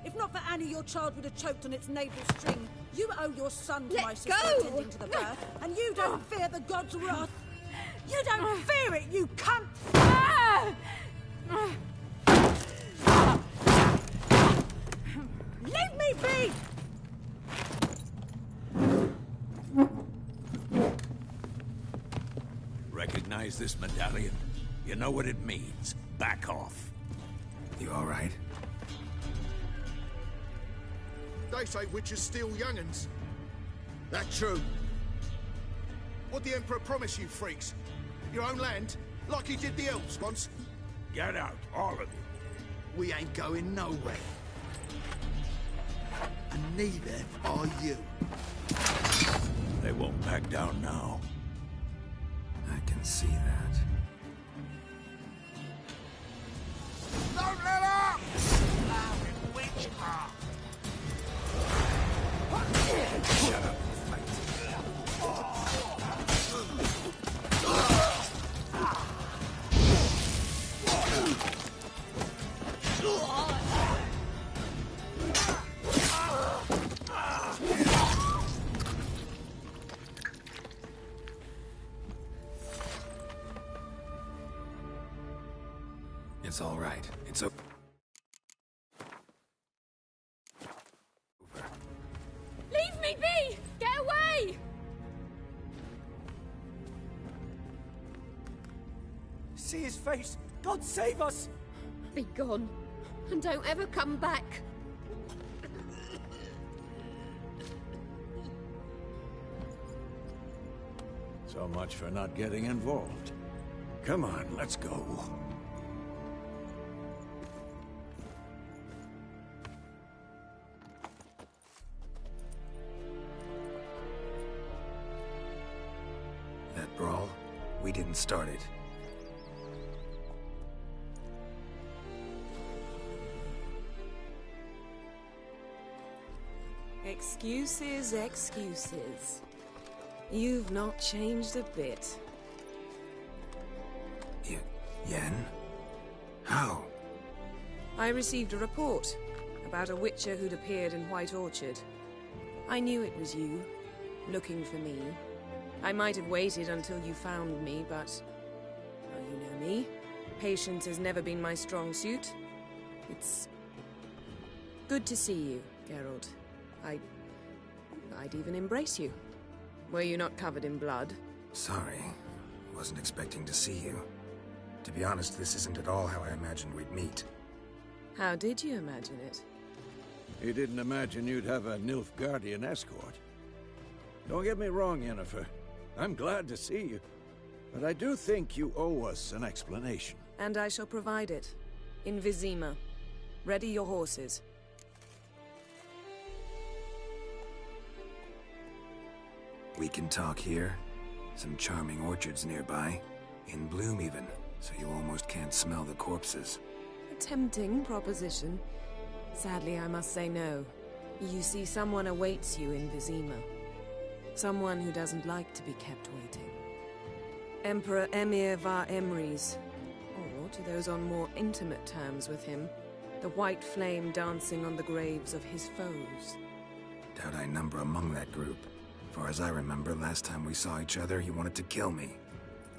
If not for Annie, your child would have choked on its navel string. You owe your son to my sister attending to the birth, and you don't fear the gods' wrath. You don't fear it, you cunt! Leave me be! Recognize this medallion? You know what it means. Back off. You all right? They say witches steal young'uns. That true? What'd the Emperor promise you freaks? Your own land? Like he did the elves once? Get out, all of you. We ain't going nowhere. And neither are you. They won't back down now. I can see that. Don't let up! Allowing witchcraft! Shut up. It's all right. It's over. Leave me be! Get away! See his face! God save us! Be gone, and don't ever come back. So much for not getting involved. Come on, let's go. That brawl, we didn't start it. Excuses, excuses. You've not changed a bit. Yen? How? I received a report about a witcher who'd appeared in White Orchard. I knew it was you, looking for me. I might have waited until you found me, but... well, you know me. Patience has never been my strong suit. It's... good to see you, Gerald. I'd even embrace you. Were you not covered in blood? Sorry. Wasn't expecting to see you. To be honest, this isn't at all how I imagined we'd meet. How did you imagine it? You didn't imagine you'd have a Nilfgaardian escort. Don't get me wrong, Yennefer. I'm glad to see you. But I do think you owe us an explanation. And I shall provide it. In Vizima. Ready your horses. We can talk here. Some charming orchards nearby. In bloom even, so you almost can't smell the corpses. A tempting proposition. Sadly, I must say no. You see, someone awaits you in Vizima. Someone who doesn't like to be kept waiting. Emperor Emir var Emrys. Or, to those on more intimate terms with him, the white flame dancing on the graves of his foes. Doubt I number among that group. Far as I remember, last time we saw each other, he wanted to kill me.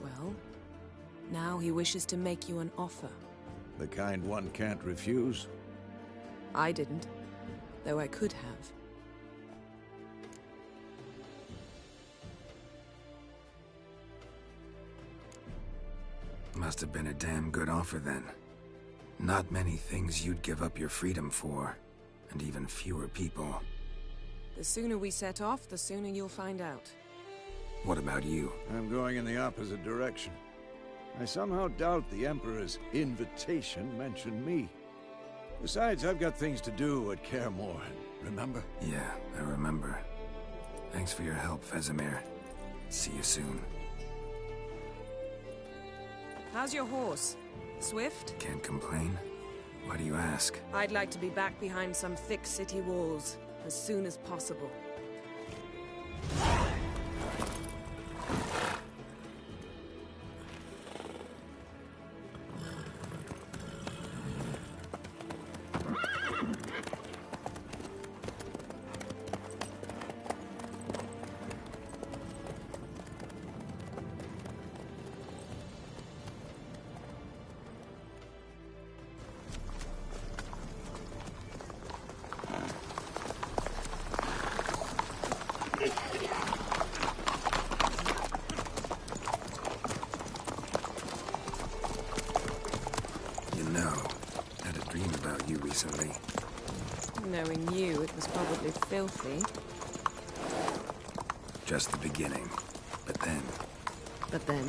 Well, now he wishes to make you an offer. The kind one can't refuse? I didn't, though I could have. Must have been a damn good offer then. Not many things you'd give up your freedom for, and even fewer people. The sooner we set off, the sooner you'll find out. What about you? I'm going in the opposite direction. I somehow doubt the Emperor's invitation mentioned me. Besides, I've got things to do at Kaer Morhen, remember? Yeah, I remember. Thanks for your help, Vesemir. See you soon. How's your horse? Swift? Can't complain. Why do you ask? I'd like to be back behind some thick city walls as soon as possible. Knowing you, it was probably filthy. Just the beginning. But then... But then...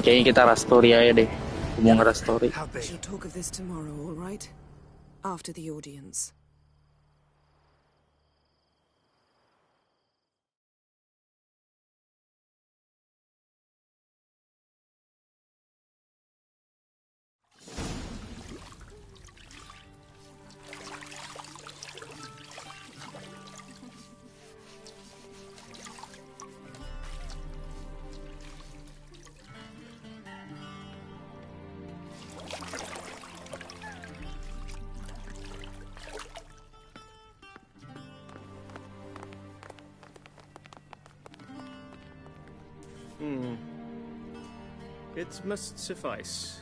Kayaknya kita Rastori aja deh. Ngomong Rastori. We'll talk of this tomorrow, all right? After the audience. It must suffice.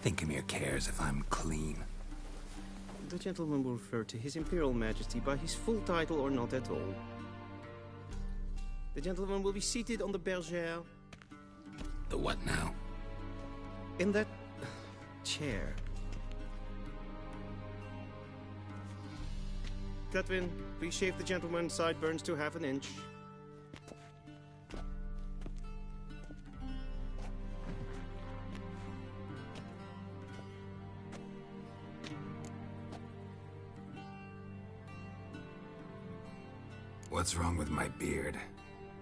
Thinkamere cares if I'm clean. The gentleman will refer to His Imperial Majesty by his full title or not at all. The gentleman will be seated on the bergère. The what now? In that chair. Gutwin, please shave the gentleman's sideburns to half an inch. What's wrong with my beard?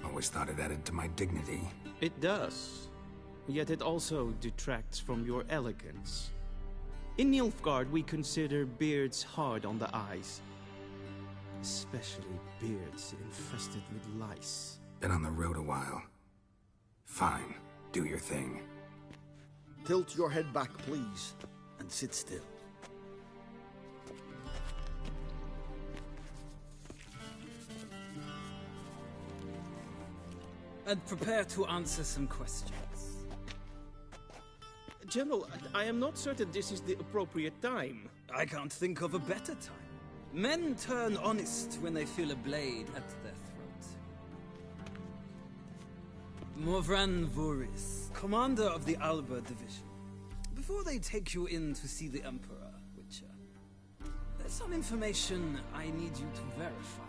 Always thought it added to my dignity. It does. Yet it also detracts from your elegance. In Nilfgaard, we consider beards hard on the eyes. Especially beards infested with lice. Been on the road a while. Fine, do your thing. Tilt your head back, please, and sit still. And prepare to answer some questions. General, I am not certain this is the appropriate time. I can't think of a better time. Men turn honest when they feel a blade at their throat. Morvran Voris, commander of the Alba Division. Before they take you in to see the Emperor, Witcher, there's some information I need you to verify.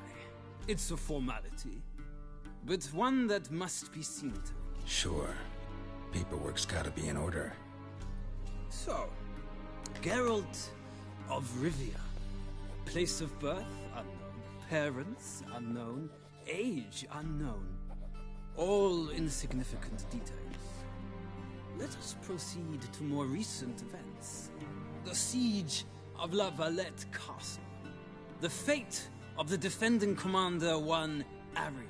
It's a formality, but one that must be seen to. Sure. Paperwork's gotta be in order. So, Geralt of Rivia. Place of birth unknown. Parents unknown. Age unknown. All insignificant details. Let us proceed to more recent events. The siege of La Valette Castle. The fate of the defending commander, one Arian.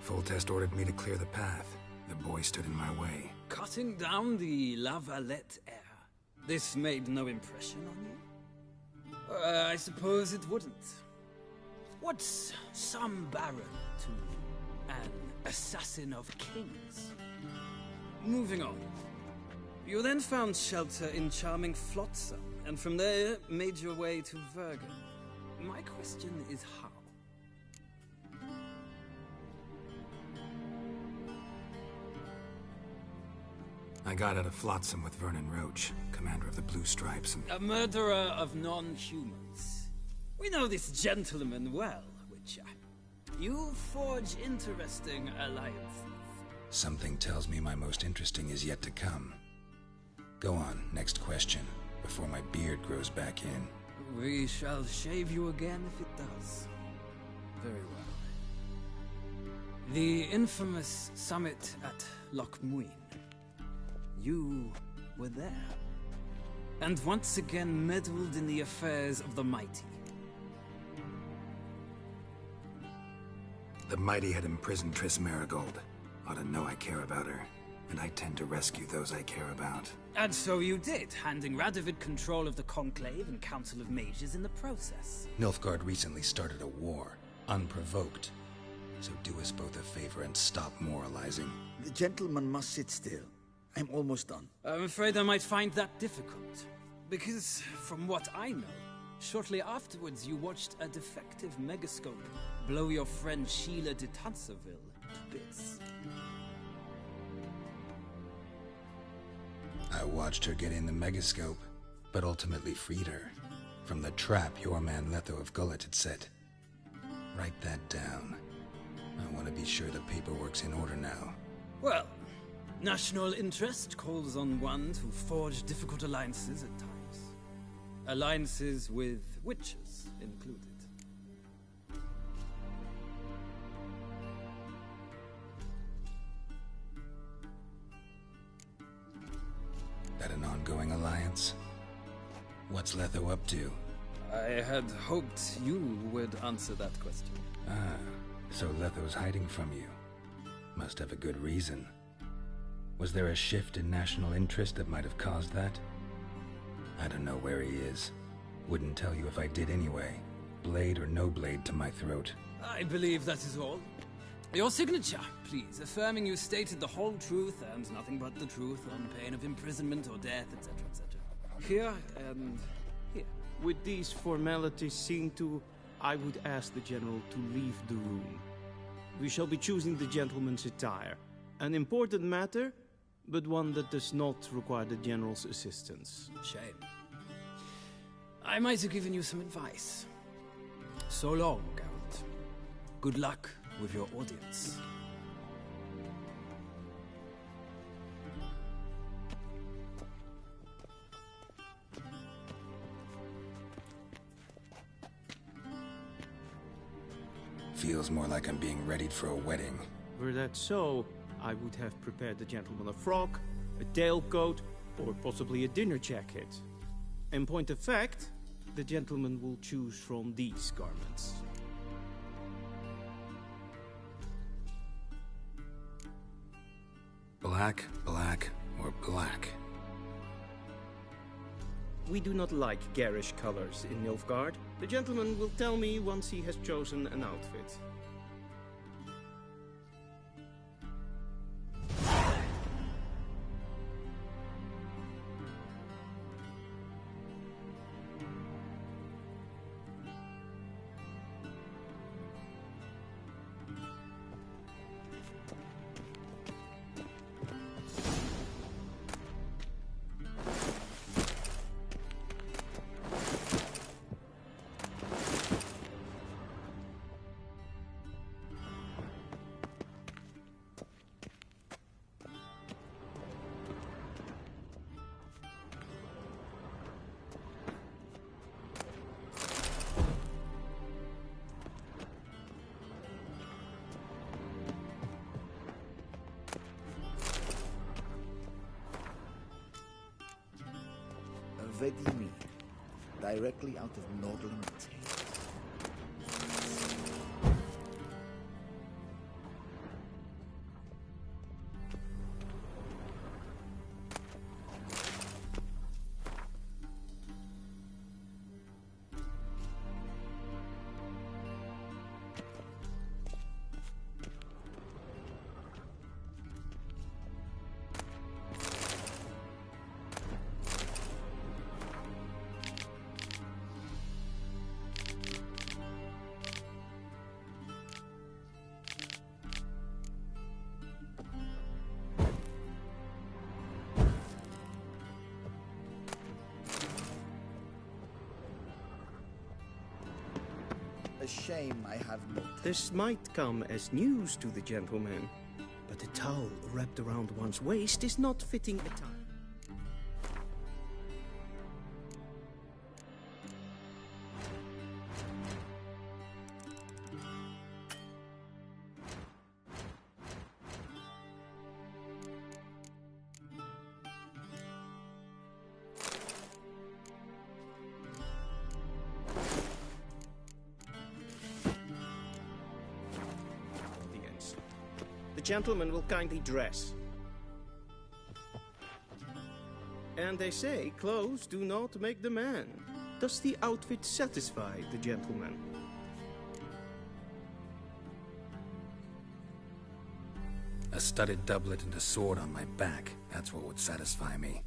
Foltest ordered me to clear the path. The boy stood in my way. Cutting down the La Valette heir. This made no impression on you? I suppose it wouldn't. What's some baron to an assassin of kings? Moving on. You then found shelter in charming Flotsam, and from there made your way to Vergen. My question is how? I got out of Flotsam with Vernon Roach, commander of the Blue Stripes, and... A murderer of non-humans. We know this gentleman well, Witcher. You forge interesting alliances. Something tells me my most interesting is yet to come. Go on, next question, before my beard grows back in. We shall shave you again if it does. Very well. The infamous summit at Loch Muin. You were there. And once again meddled in the affairs of the mighty. The mighty had imprisoned Triss Marigold. Ought to know I care about her, and I tend to rescue those I care about. And so you did, handing Radovid control of the Conclave and Council of Mages in the process. Nilfgaard recently started a war, unprovoked. So do us both a favor and stop moralizing. The gentleman must sit still. I'm almost done. I'm afraid I might find that difficult. Because, from what I know, shortly afterwards you watched a defective megascope blow your friend Sheila de Tanserville to bits. I watched her get in the megascope, but ultimately freed her from the trap your man Letho of Gullet had set. Write that down. I want to be sure the paperwork's in order now. Well, national interest calls on one to forge difficult alliances at times. Alliances with witches included. That an ongoing alliance? What's Letho up to? I had hoped you would answer that question. Ah, so Letho's hiding from you. Must have a good reason. Was there a shift in national interest that might have caused that? I don't know where he is. Wouldn't tell you if I did anyway. Blade or no blade to my throat. I believe that is all. Your signature, please, affirming you stated the whole truth and nothing but the truth on pain of imprisonment or death, etc., etc. Here and here. With these formalities seen to, I would ask the General to leave the room. We shall be choosing the gentleman's attire. An important matter, but one that does not require the General's assistance. Shame. I might have given you some advice. So long, Gerald. Good luck with your audience. Feels more like I'm being readied for a wedding. Were that so, I would have prepared the gentleman a frock, a tailcoat, or possibly a dinner jacket. In point of fact, the gentleman will choose from these garments. Black, black, or black? We do not like garish colors in Nilfgaard. The gentleman will tell me once he has chosen an outfit. Vedimi, directly out of Nordland Tales. A shame I have not. This might come as news to the gentleman, but a towel wrapped around one's waist is not fitting attire. The gentleman will kindly dress. And they say clothes do not make the man. Does the outfit satisfy the gentleman? A studded doublet and a sword on my back, that's what would satisfy me.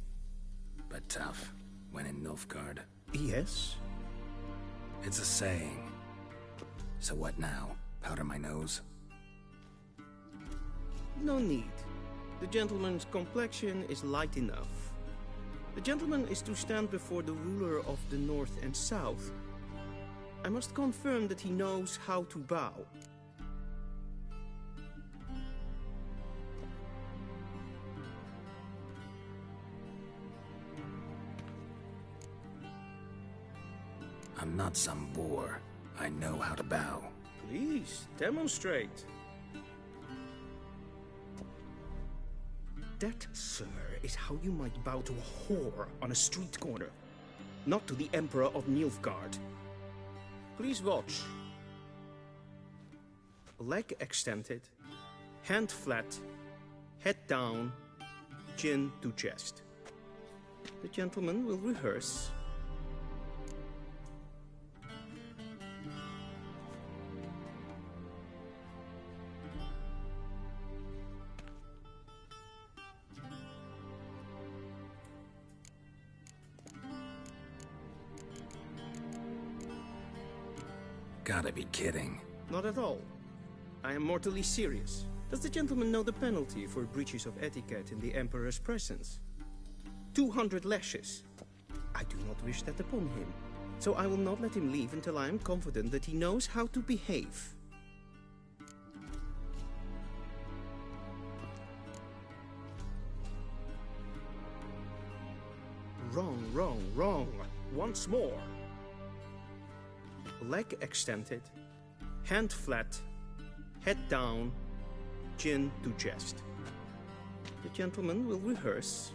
But tough, when in Nilfgaard. Yes? It's a saying. So what now? Powder my nose? No need. The gentleman's complexion is light enough. The gentleman is to stand before the ruler of the North and South. I must confirm that he knows how to bow. I'm not some boor. I know how to bow. Please, demonstrate. That, sir, is how you might bow to a whore on a street corner, not to the Emperor of Nilfgaard. Please watch. Leg extended, hand flat, head down, chin to chest. The gentleman will rehearse. Gotta be kidding. Not at all. I am mortally serious. Does the gentleman know the penalty for breaches of etiquette in the Emperor's presence? 200 lashes. I do not wish that upon him, so I will not let him leave until I am confident that he knows how to behave. Wrong, wrong, wrong. Once more. Leg extended, hand flat, head down, chin to chest. The gentleman will rehearse.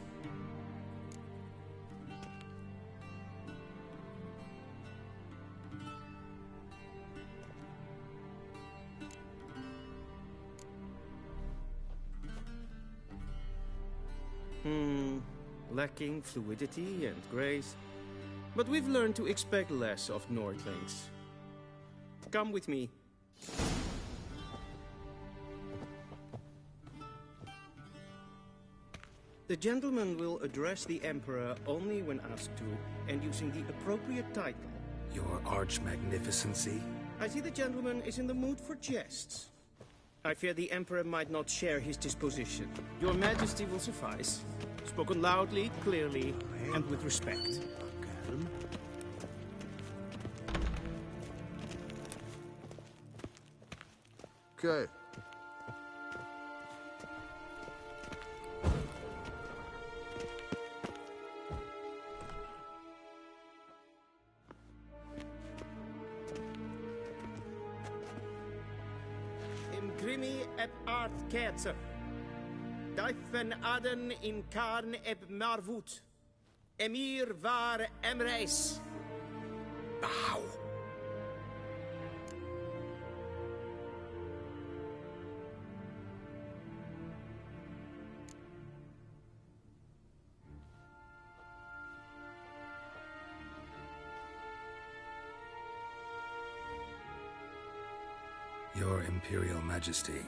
Lacking fluidity and grace. But we've learned to expect less of Nordlings. Come with me. The gentleman will address the Emperor only when asked to, and using the appropriate title. Your Arch-Magnificency? I see the gentleman is in the mood for jests. I fear the Emperor might not share his disposition. Your Majesty will suffice. Spoken loudly, clearly, and with respect. Okay. Imgrimi et art ketzer. Dijfen aden in karn eb marvoet. Emir var emreis. Bow. Your Imperial Majesty.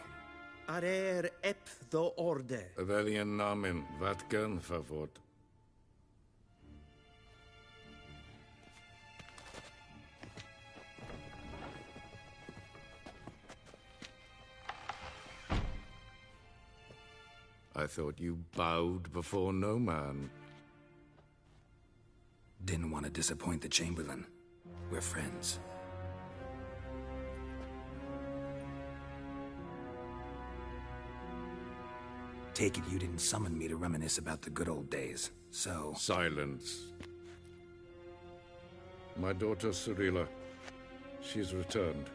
Arer ep the orde. Welchen Namen? Wat gern favor? I thought you bowed before no man. Didn't want to disappoint the Chamberlain. We're friends. Take it you didn't summon me to reminisce about the good old days, so... Silence. My daughter Cirilla, she's returned.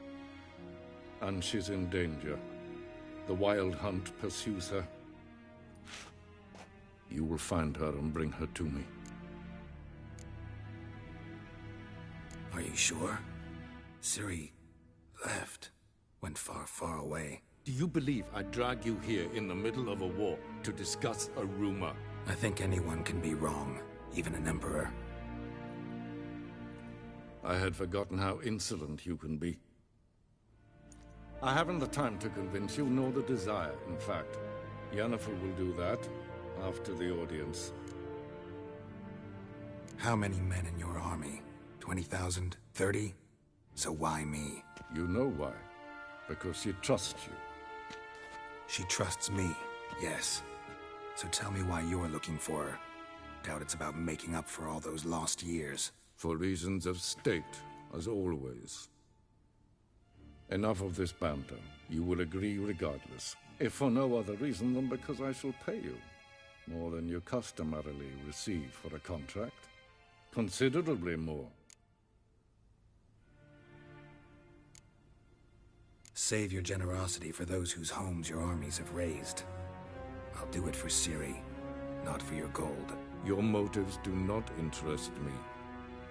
And she's in danger. The Wild Hunt pursues her. You will find her and bring her to me. Are you sure? Ciri left. Went far, far away. Do you believe I'd drag you here in the middle of a war to discuss a rumor? I think anyone can be wrong, even an emperor. I had forgotten how insolent you can be. I haven't the time to convince you, nor the desire, in fact. Yennefer will do that after the audience. How many men in your army? 20,000? 30? So why me? You know why. Because she trusts you. She trusts me, yes. So tell me why you're looking for her. Doubt it's about making up for all those lost years. For reasons of state, as always. Enough of this banter. You will agree regardless. If for no other reason than because I shall pay you. More than you customarily receive for a contract. Considerably more. Save your generosity for those whose homes your armies have razed. I'll do it for Ciri, not for your gold. Your motives do not interest me.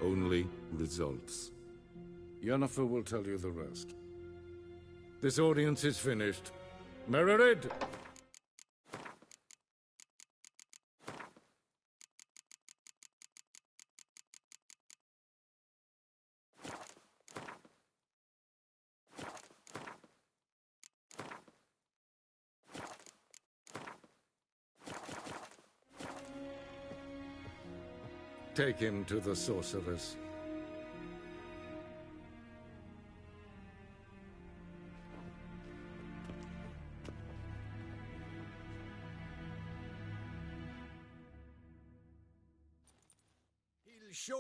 Only results. Yennefer will tell you the rest. This audience is finished. Mererid! Take him to the sorceress.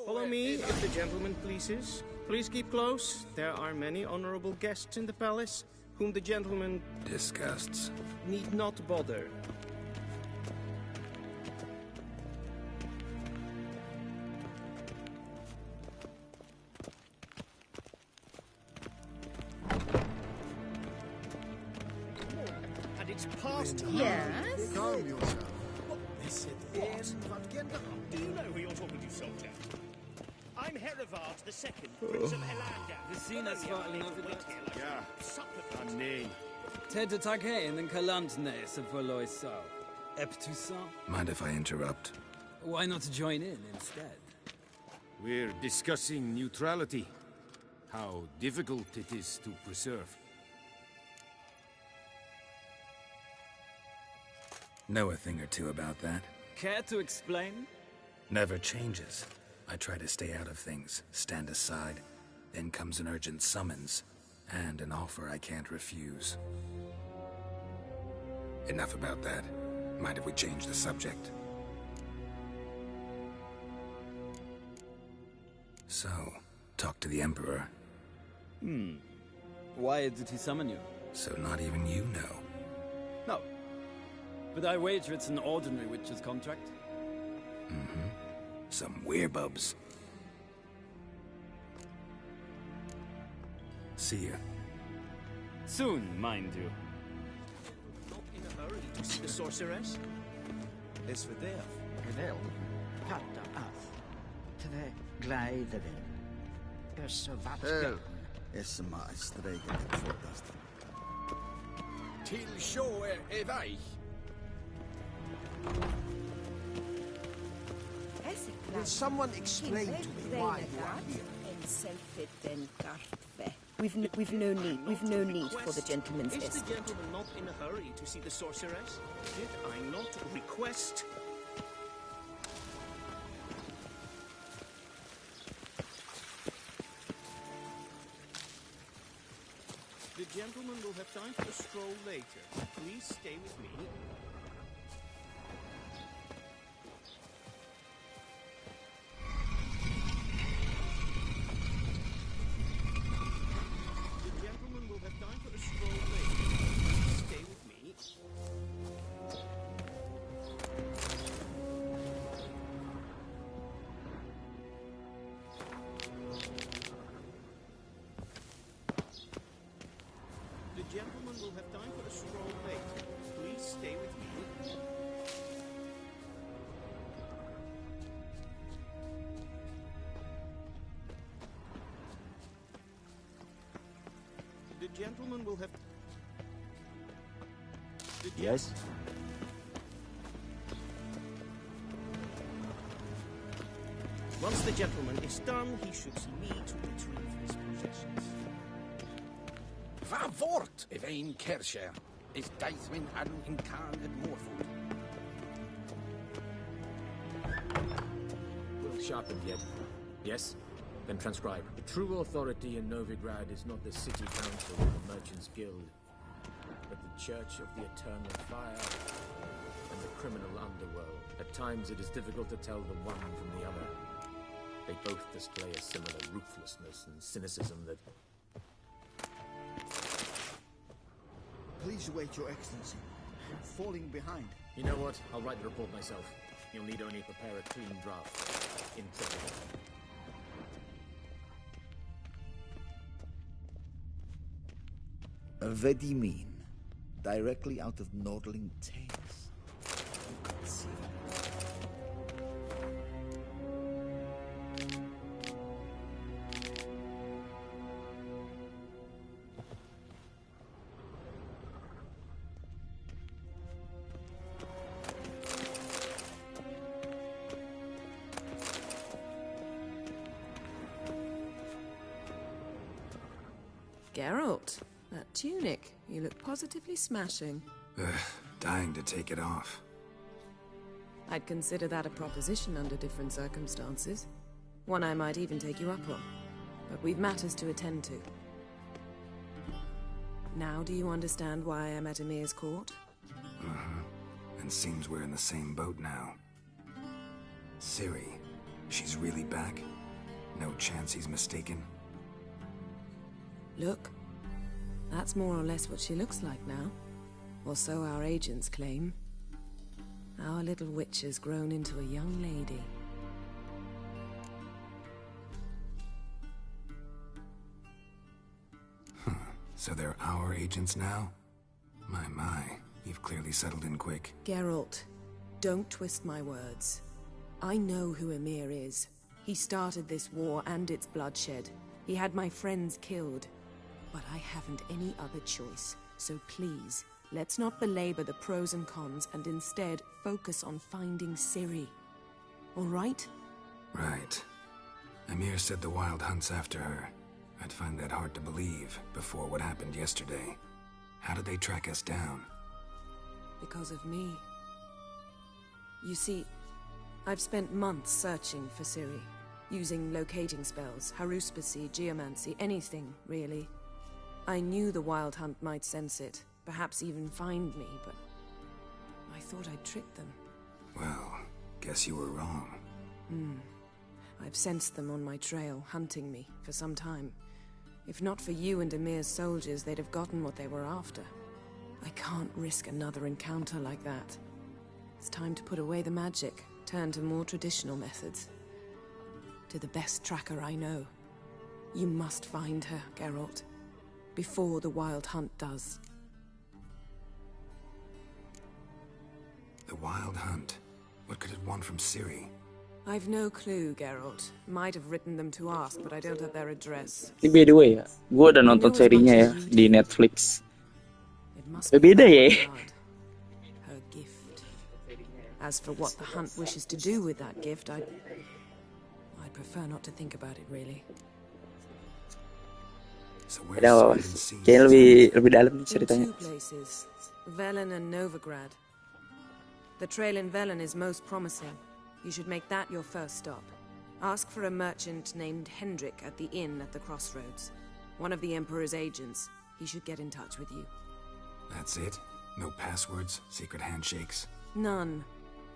Follow me, if the gentleman pleases. Please keep close. There are many honorable guests in the palace, whom the gentleman... disgusts. ...need not bother. And it's past time. Yes? Calm yourself. This is What? Do you know who you're talking to, soldier? I'm Herivard the Second, Prince of Helanda. Vecinas var innovativt. Ja, nej. Ted Taghain and Kalantnes of Voloisau. Eptusan. Mind if I interrupt? Why not join in instead? We're discussing neutrality. How difficult it is to preserve. Know a thing or two about that? Care to explain? Never changes. I try to stay out of things, stand aside. Then comes an urgent summons, and an offer I can't refuse. Enough about that. Mind if we change the subject? So, talk to the Emperor. Why did he summon you? So not even you know. No. But I wager it's an ordinary witch's contract. Mm-hmm. Some werebubs. See ya. Soon, mind you. Not in a hurry to see the sorceress? Es verderf, geweld, patta af. Twee gleideren. Så vatten. اسمع استريقك فordast. Till sjå är väg. Will someone explain to me why you are here? We've no need for the gentleman's Is escort. the gentleman not in a hurry to see the sorceress? Did I not request? The gentleman will have time for a stroll later. Please stay with me. The gentleman will have time for a stroll later. Please stay with me. gentleman will have time for a stroll later. Please stay with me. The gentleman will have... Yes? Once the gentleman is done, he should see me to retrieve his possessions. Va voort, Evain Kersher. Is Deithwin Adam in Khan and Morfoot. Well sharpened yet. Yes? Then transcribe. The true authority in Novigrad is not the city council or the merchants' guild, but the Church of the Eternal Fire and the criminal underworld. At times it is difficult to tell the one from the other. They both display a similar ruthlessness and cynicism that... Please wait, Your Excellency. I'm falling behind. You know what? I'll write the report myself. You'll need only prepare a clean draft. Integral. Vedimin, directly out of Nordling Tales. You could see. Geralt, that tunic. You look positively smashing. Dying to take it off. I'd consider that a proposition under different circumstances. One I might even take you up on. But we've matters to attend to. Now do you understand why I'm at Emir's court? And seems we're in the same boat now. Ciri, she's really back? No chance he's mistaken? Look, that's more or less what she looks like now. Or so our agents claim. Our little witch has grown into a young lady. So they're our agents now? My, you've clearly settled in quick. Geralt, don't twist my words. I know who Emir is. He started this war and its bloodshed. He had my friends killed. But I haven't any other choice. So please, let's not belabor the pros and cons and instead focus on finding Ciri. All right? Right. Emir said the Wild hunt's after her. I'd find that hard to believe before what happened yesterday. How did they track us down? Because of me. You see, I've spent months searching for Ciri, using locating spells, haruspicy, geomancy, anything, really. I knew the Wild Hunt might sense it, perhaps even find me, but I thought I'd tricked them. Well, guess you were wrong. I've sensed them on my trail, hunting me, for some time. If not for you and Emir's soldiers, they'd have gotten what they were after. I can't risk another encounter like that. It's time to put away the magic, turn to more traditional methods. To the best tracker I know. You must find her, Geralt. Before the Wild Hunt does. The Wild Hunt? What could it want from Ciri? I've no clue, Geralt. Might have written them to ask, but I don't have their address. Ini by the way ya, gue udah nonton serinya ya di Netflix. Beda ya. Her gift. As for what the hunt wishes to do with that gift, I'd prefer not to think about it, really. So kayaknya lebih dalam nih ceritanya. Two places, Velen and Novigrad. The trail in Velen is most promising. You should make that your first stop. Ask for a merchant named Hendrik at the inn at the crossroads. One of the Emperor's agents. He should get in touch with you. That's it? No passwords, secret handshakes? None.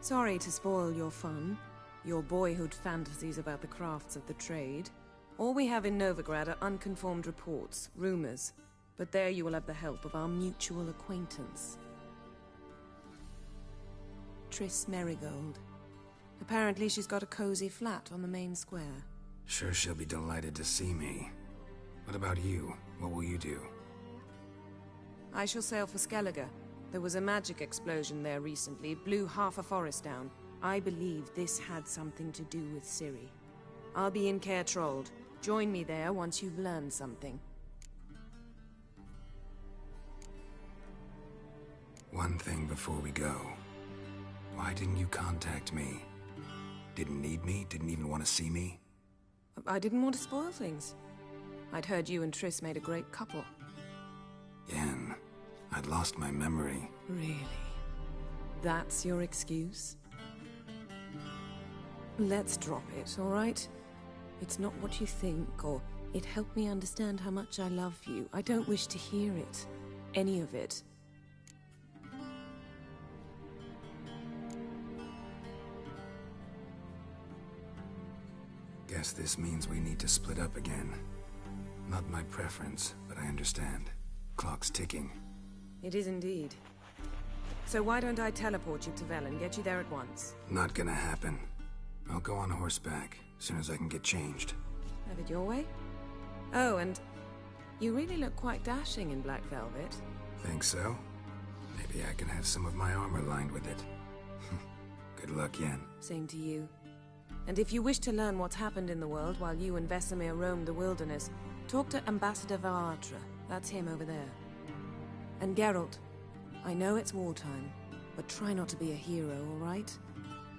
Sorry to spoil your fun. Your boyhood fantasies about the crafts of the trade. All we have in Novigrad are unconformed reports, rumors. But there you will have the help of our mutual acquaintance. Triss Merigold. Apparently she's got a cozy flat on the main square. Sure she'll be delighted to see me. What about you? What will you do? I shall sail for Skellige. There was a magic explosion there recently, blew half a forest down. I believe this had something to do with Ciri. I'll be in Caer Trold. Join me there once you've learned something. One thing before we go. Why didn't you contact me? Didn't need me? Didn't even want to see me? I didn't want to spoil things. I'd heard you and Triss made a great couple. Yen, I'd lost my memory. Really? That's your excuse? Let's drop it, all right? It's not what you think, or it helped me understand how much I love you. I don't wish to hear it. Any of it. Guess this means we need to split up again. Not my preference, but I understand. Clock's ticking. It is indeed. So why don't I teleport you to Vel and get you there at once? Not gonna happen. I'll go on horseback, as soon as I can get changed. Have it your way? Oh, and you really look quite dashing in black velvet. Think so? Maybe I can have some of my armor lined with it. Good luck, Yen. Same to you. And if you wish to learn what's happened in the world while you and Vesemir roamed the wilderness, talk to Ambassador Varatra. That's him over there. And Geralt, I know it's wartime, but try not to be a hero, all right?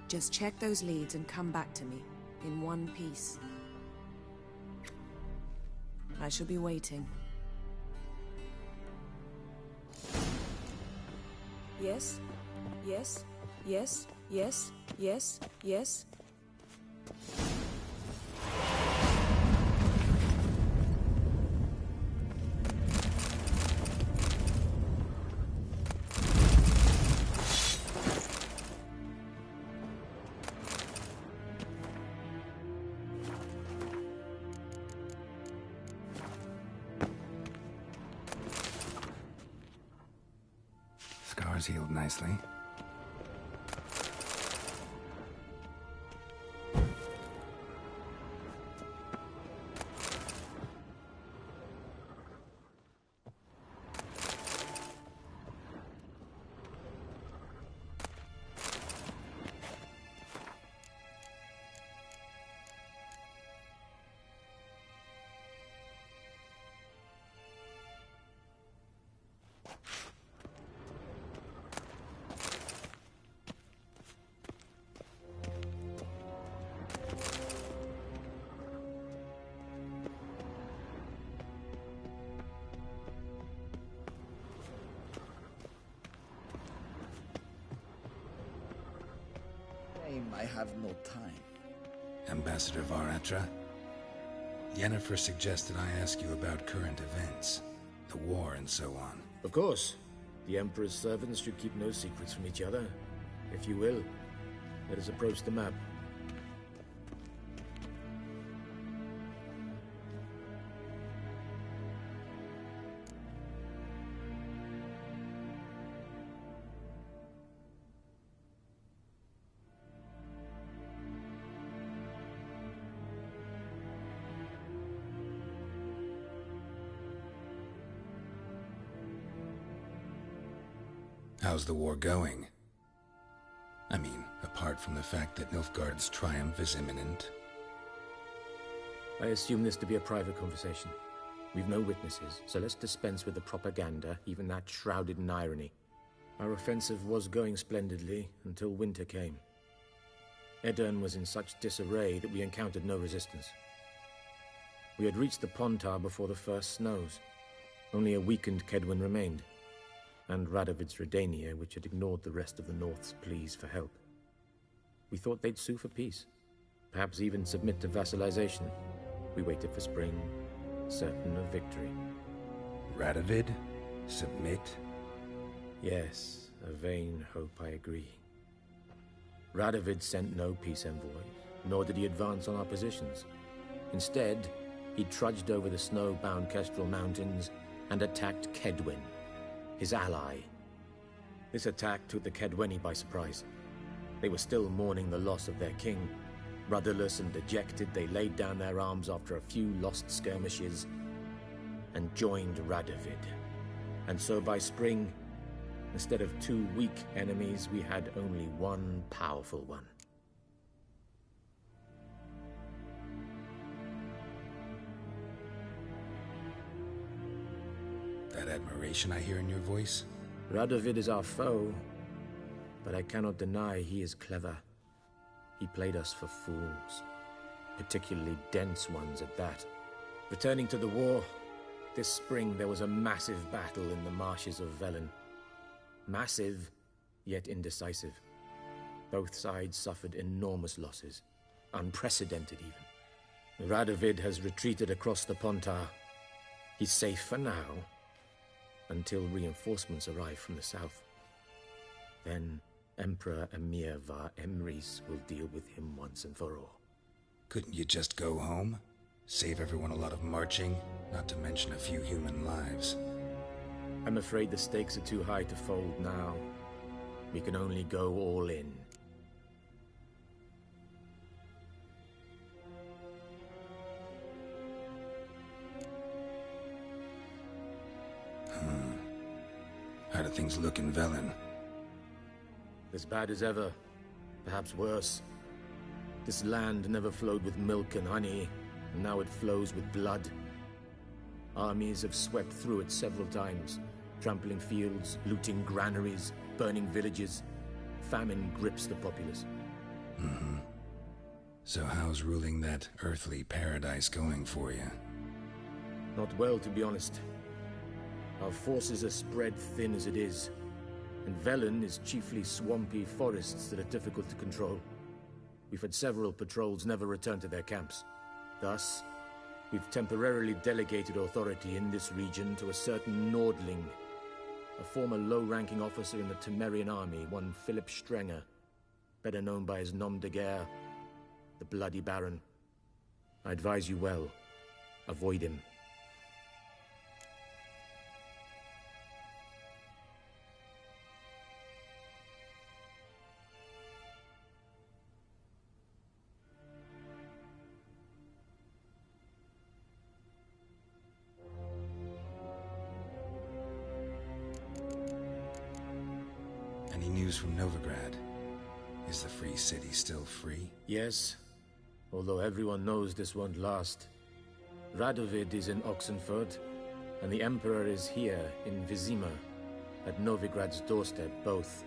Just check those leads and come back to me, in one piece. I shall be waiting. Yes? Yes? Yes? Yes? Yes? Yes? Scars healed nicely. I have no time. Ambassador Varatra, Yennefer suggested I ask you about current events, the war and so on. Of course. The Emperor's servants should keep no secrets from each other. If you will, let us approach the map. How's the war going? I mean, apart from the fact that Nilfgaard's triumph is imminent. I assume this to be a private conversation. We've no witnesses, so let's dispense with the propaganda, even that shrouded in irony. Our offensive was going splendidly until winter came. Edirn was in such disarray that we encountered no resistance. We had reached the Pontar before the first snows. Only a weakened Kedwen remained, and Radovid's Redania, which had ignored the rest of the North's pleas for help. We thought they'd sue for peace, perhaps even submit to vassalization. We waited for spring, certain of victory. Radovid? Submit? Yes, a vain hope, I agree. Radovid sent no peace envoy, nor did he advance on our positions. Instead, he trudged over the snow-bound Kestrel Mountains and attacked Kedwen, his ally. This attack took the Kedweni by surprise. They were still mourning the loss of their king. Rudderless and dejected, they laid down their arms after a few lost skirmishes and joined Radovid. And so by spring, instead of 2 weak enemies, we had only one powerful one. That admiration I hear in your voice? Radovid is our foe, but I cannot deny he is clever. He played us for fools, particularly dense ones at that. Returning to the war, this spring there was a massive battle in the marshes of Velen. Massive, yet indecisive. Both sides suffered enormous losses, unprecedented even. Radovid has retreated across the Pontar. He's safe for now, until reinforcements arrive from the south. Then Emperor Emir var Emrys will deal with him once and for all. Couldn't you just go home? Save everyone a lot of marching, not to mention a few human lives. I'm afraid the stakes are too high to fold now. We can only go all in. How do things look in Velen? As bad as ever, perhaps worse. This land never flowed with milk and honey, and now it flows with blood. Armies have swept through it several times, trampling fields, looting granaries, burning villages. Famine grips the populace. So how's ruling that earthly paradise going for you? Not well, to be honest. Our forces are spread thin as it is, and Velen is chiefly swampy forests that are difficult to control. We've had several patrols never return to their camps. Thus, we've temporarily delegated authority in this region to a certain Nordling, a former low-ranking officer in the Temerian army, one Philip Strenger, better known by his nom de guerre, the Bloody Baron. I advise you well, avoid him. Any news from Novigrad? Is the free city still free? Yes, although everyone knows this won't last. Radovid is in Oxenford, and the Emperor is here in Vizima, at Novigrad's doorstep, both.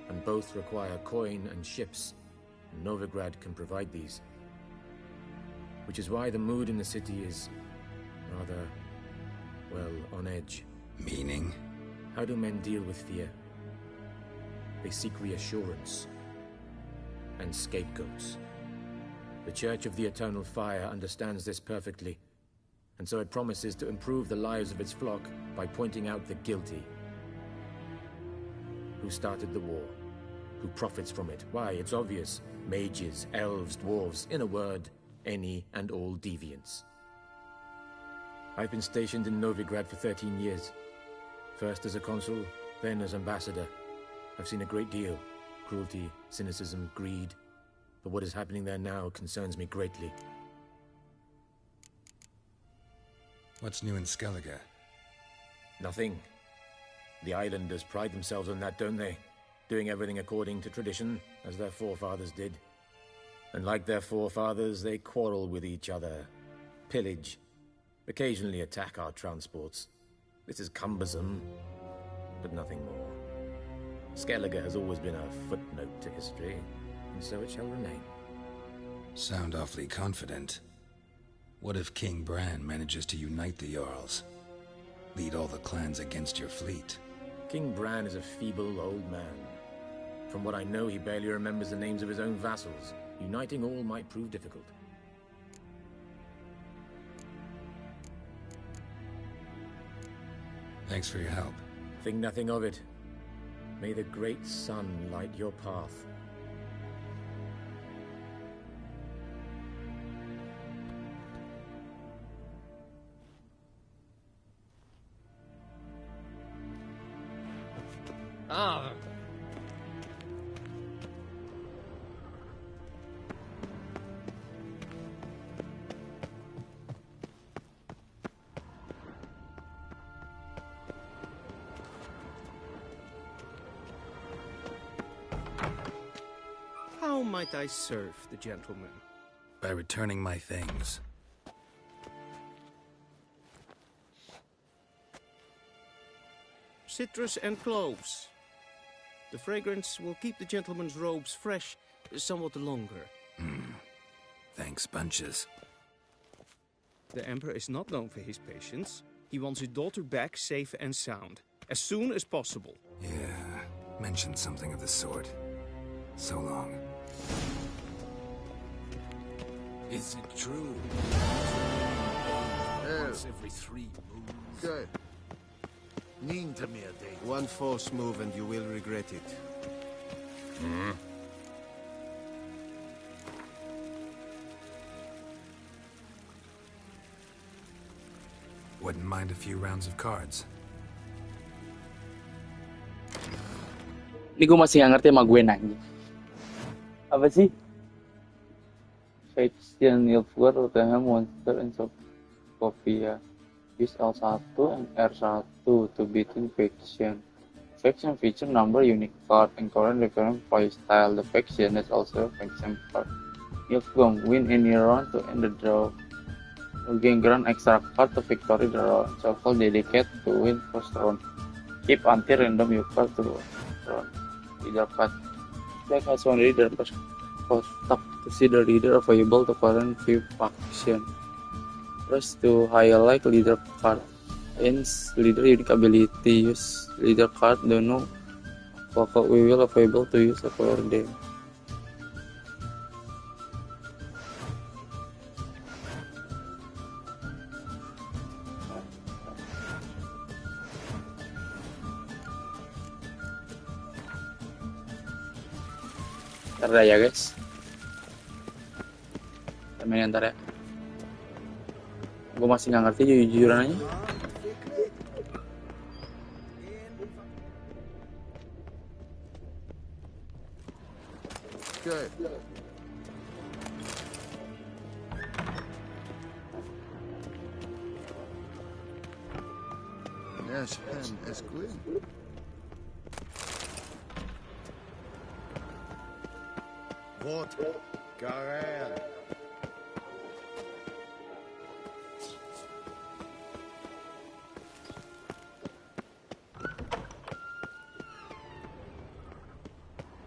And both require coin and ships, and Novigrad can provide these. Which is why the mood in the city is rather, well, on edge. Meaning? How do men deal with fear? They seek reassurance and scapegoats. The Church of the Eternal Fire understands this perfectly, and so it promises to improve the lives of its flock by pointing out the guilty. Who started the war? Who profits from it? Why, it's obvious. Mages, elves, dwarves, in a word, any and all deviants. I've been stationed in Novigrad for 13 years. First as a consul, then as ambassador. I've seen a great deal. Cruelty, cynicism, greed. But what is happening there now concerns me greatly. What's new in Skellige? Nothing. The islanders pride themselves on that, don't they? Doing everything according to tradition, as their forefathers did. And like their forefathers, they quarrel with each other, pillage, occasionally attack our transports. This is cumbersome, but nothing more. Skellige has always been a footnote to history, and so it shall remain. Sound awfully confident. What if King Bran manages to unite the Jarls? Lead all the clans against your fleet? King Bran is a feeble old man. From what I know, he barely remembers the names of his own vassals. Uniting all might prove difficult. Thanks for your help. Think nothing of it. May the great sun light your path. Ah. How might I serve the gentleman? By returning my things. Citrus and cloves. The fragrance will keep the gentleman's robes fresh somewhat longer. Thanks, bunches. The Emperor is not known for his patience. He wants his daughter back safe and sound, as soon as possible. Yeah, mentioned something of the sort. So long. Is it true? Once every 3 moves. Good. One false move and you will regret it. Wouldn't mind a few rounds of cards. Ini gue masih nggak ngerti sama gue nanya. Apa sih? Faction Nilfgaard utama monster encyclopedia. Use L1 and R1 to beating faction. Faction feature number unique card and current different play style. The faction is also a faction card. Nilfgaard win any round to end the draw. Gain grant extra card to victory the round. Shuffle dedicate to win first round. Keep until random you card to round. Leader card. Black has one leader per kotak to see the leader available to current view faction. Press to highlight leader card. Ends leader unique ability. Use leader card. Don't know. We will available to use for them. Ntar ya guys. Kita main ntar ya. Gue masih nggak ngerti jujuran aja. Good. Yes, hand is good. What? Gerald.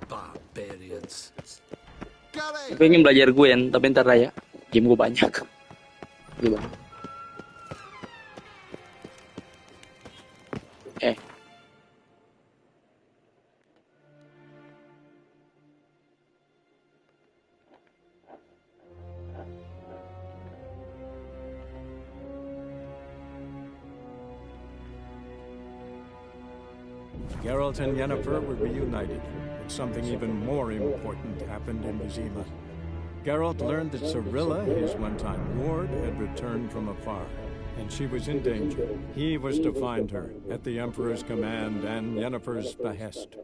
Barbarians. Gue pengen belajar Gwen, tapi ntar ya. Game gue banyak. Gimana? Geralt and Yennefer were reunited, but something even more important happened in Vizima. Geralt learned that Cirilla, his one-time ward, had returned from afar, and she was in danger. He was to find her, at the Emperor's command and Yennefer's behest.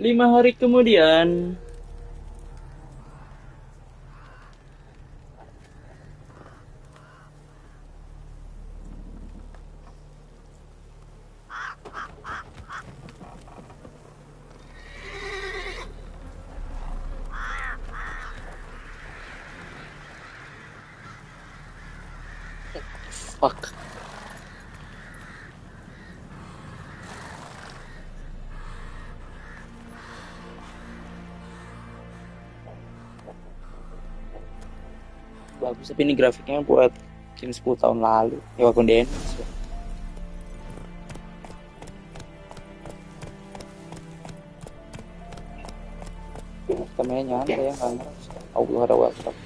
Lima hari kemudian. Fuck. Bagus, tapi ini grafiknya buat game 10 tahun lalu ya, walaupun di Indonesia. Kita mainnya nyantai ya, nggak ngerasa Allah ada WhatsApp.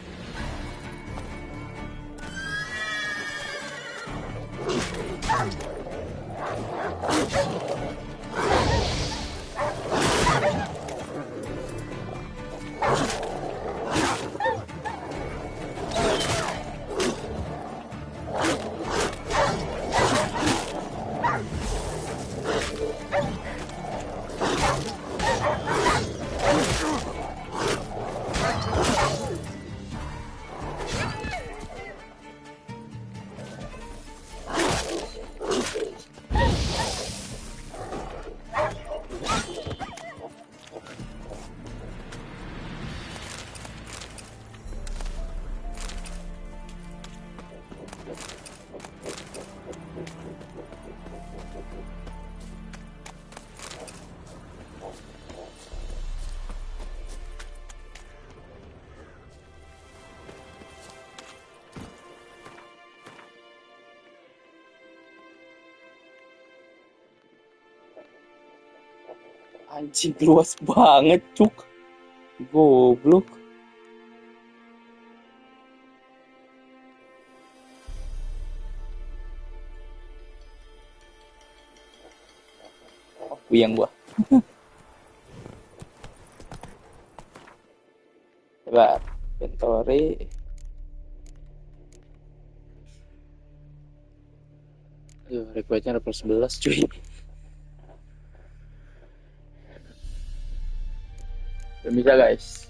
Anjing luas banget, cuk. Goblok. Oh, puyeng gua. Coba inventory. Request-nya level 11 cuy. Belum bisa guys.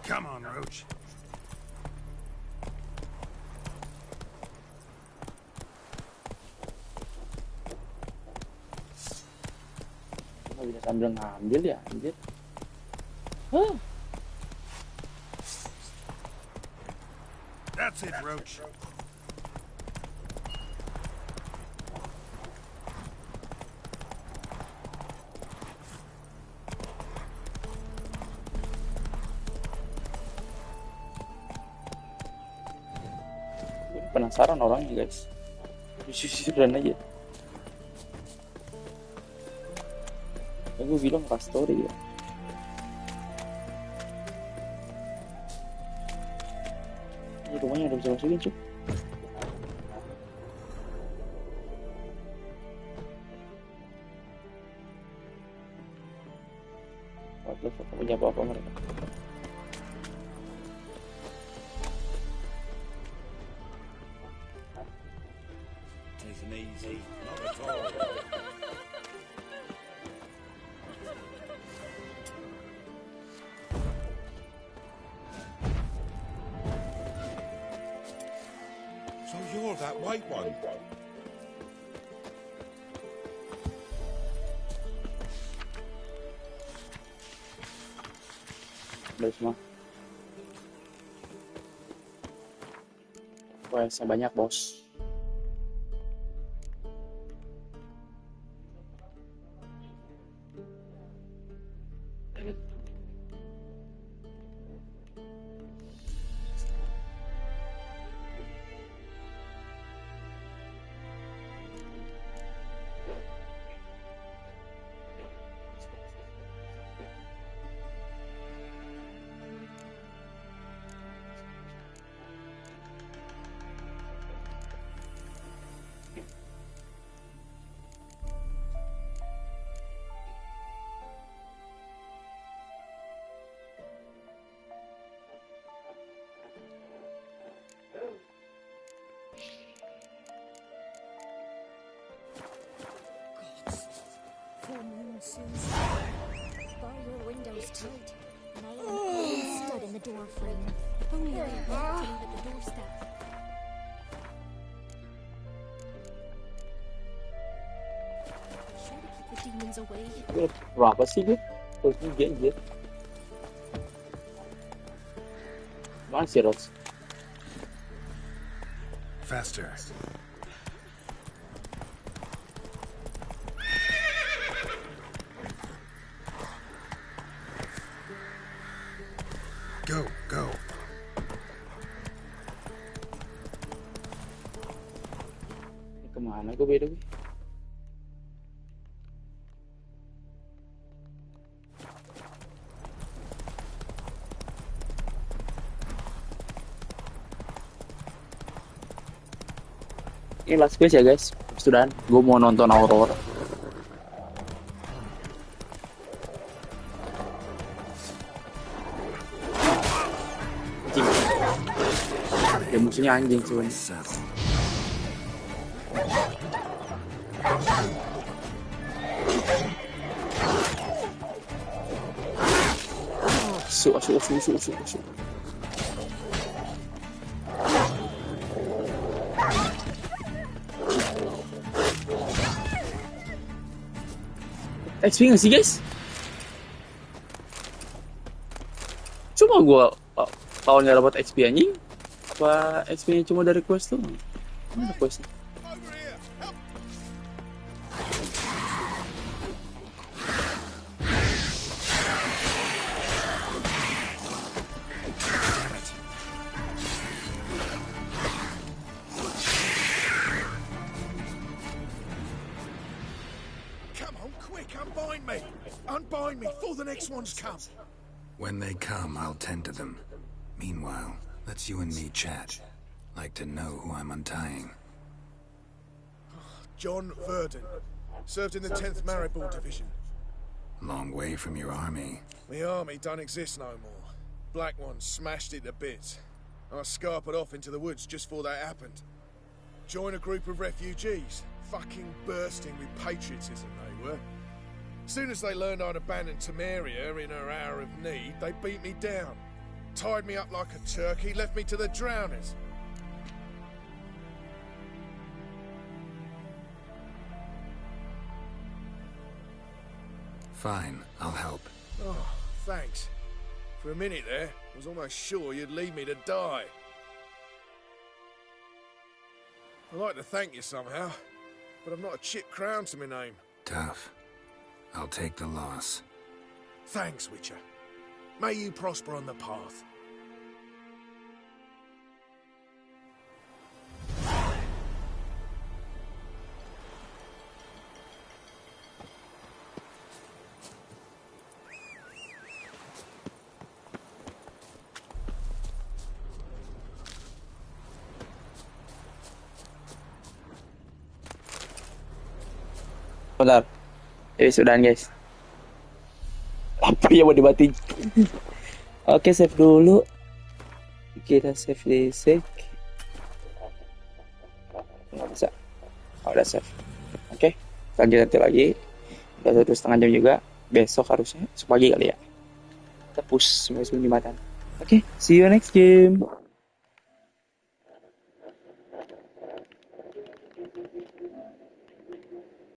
Come on, Roach. Nggak bisa sambil ngambil ya, anjir. Huh. That's it, Roach. Penasaran orangnya guys. Sisiran aja. Gue bilang pas story ya. Ini rumahnya udah bisa masukin cuy. Waduh, punya apa mereka? Easy, not at all. So you're that white one? Udah semua. Questnya banyak bos. Bar your windows tight. Nail an iron stud in the door frame. If only I had left to leave at the doorstep. Sure to keep the demons away. Berapa sih gue? Terus dia aja. Mana sih Rods? Faster. Go, go. Ini kemana gue beda gue? Ini last quest ya guys. Sudah, gue mau nonton Aurora. anjing. Ya musuhnya anjing cuman. Asu. XP nggak sih guys? Cuma gue lawan nggak dapat XP anjing? Apa XP-nya cuma dari quest tuh? Mana questnya? Unbind me before the next ones come. When they come, I'll tend to them. Meanwhile, let's you and me chat. Like to know who I'm untying. John Verdon. Served in the 10th Maribor Division. Long way from your army. The army don't exist no more. Black ones smashed it to bits. I scarpered off into the woods just before that happened. Joined a group of refugees. Fucking bursting with patriotism they were. Soon as they learned I'd abandoned Temeria in her hour of need, they beat me down. Tied me up like a turkey, left me to the drowners. Fine, I'll help. Oh, thanks. For a minute there, I was almost sure you'd leave me to die. I'd like to thank you somehow, but I've not a chip crown to my name. Tough. I'll take the loss. Thanks, Witcher. May you prosper on the path. Bentar. Sudahan guys. Apa ya mau dibatin? Oke, save dulu. Kita save di sec. Nggak bisa. Udah save. Oke, lanjut nanti lagi. Udah 1,5 jam juga. Besok harusnya, besok pagi kali ya. Kita push sampai 9 jam. Oke, see you next game.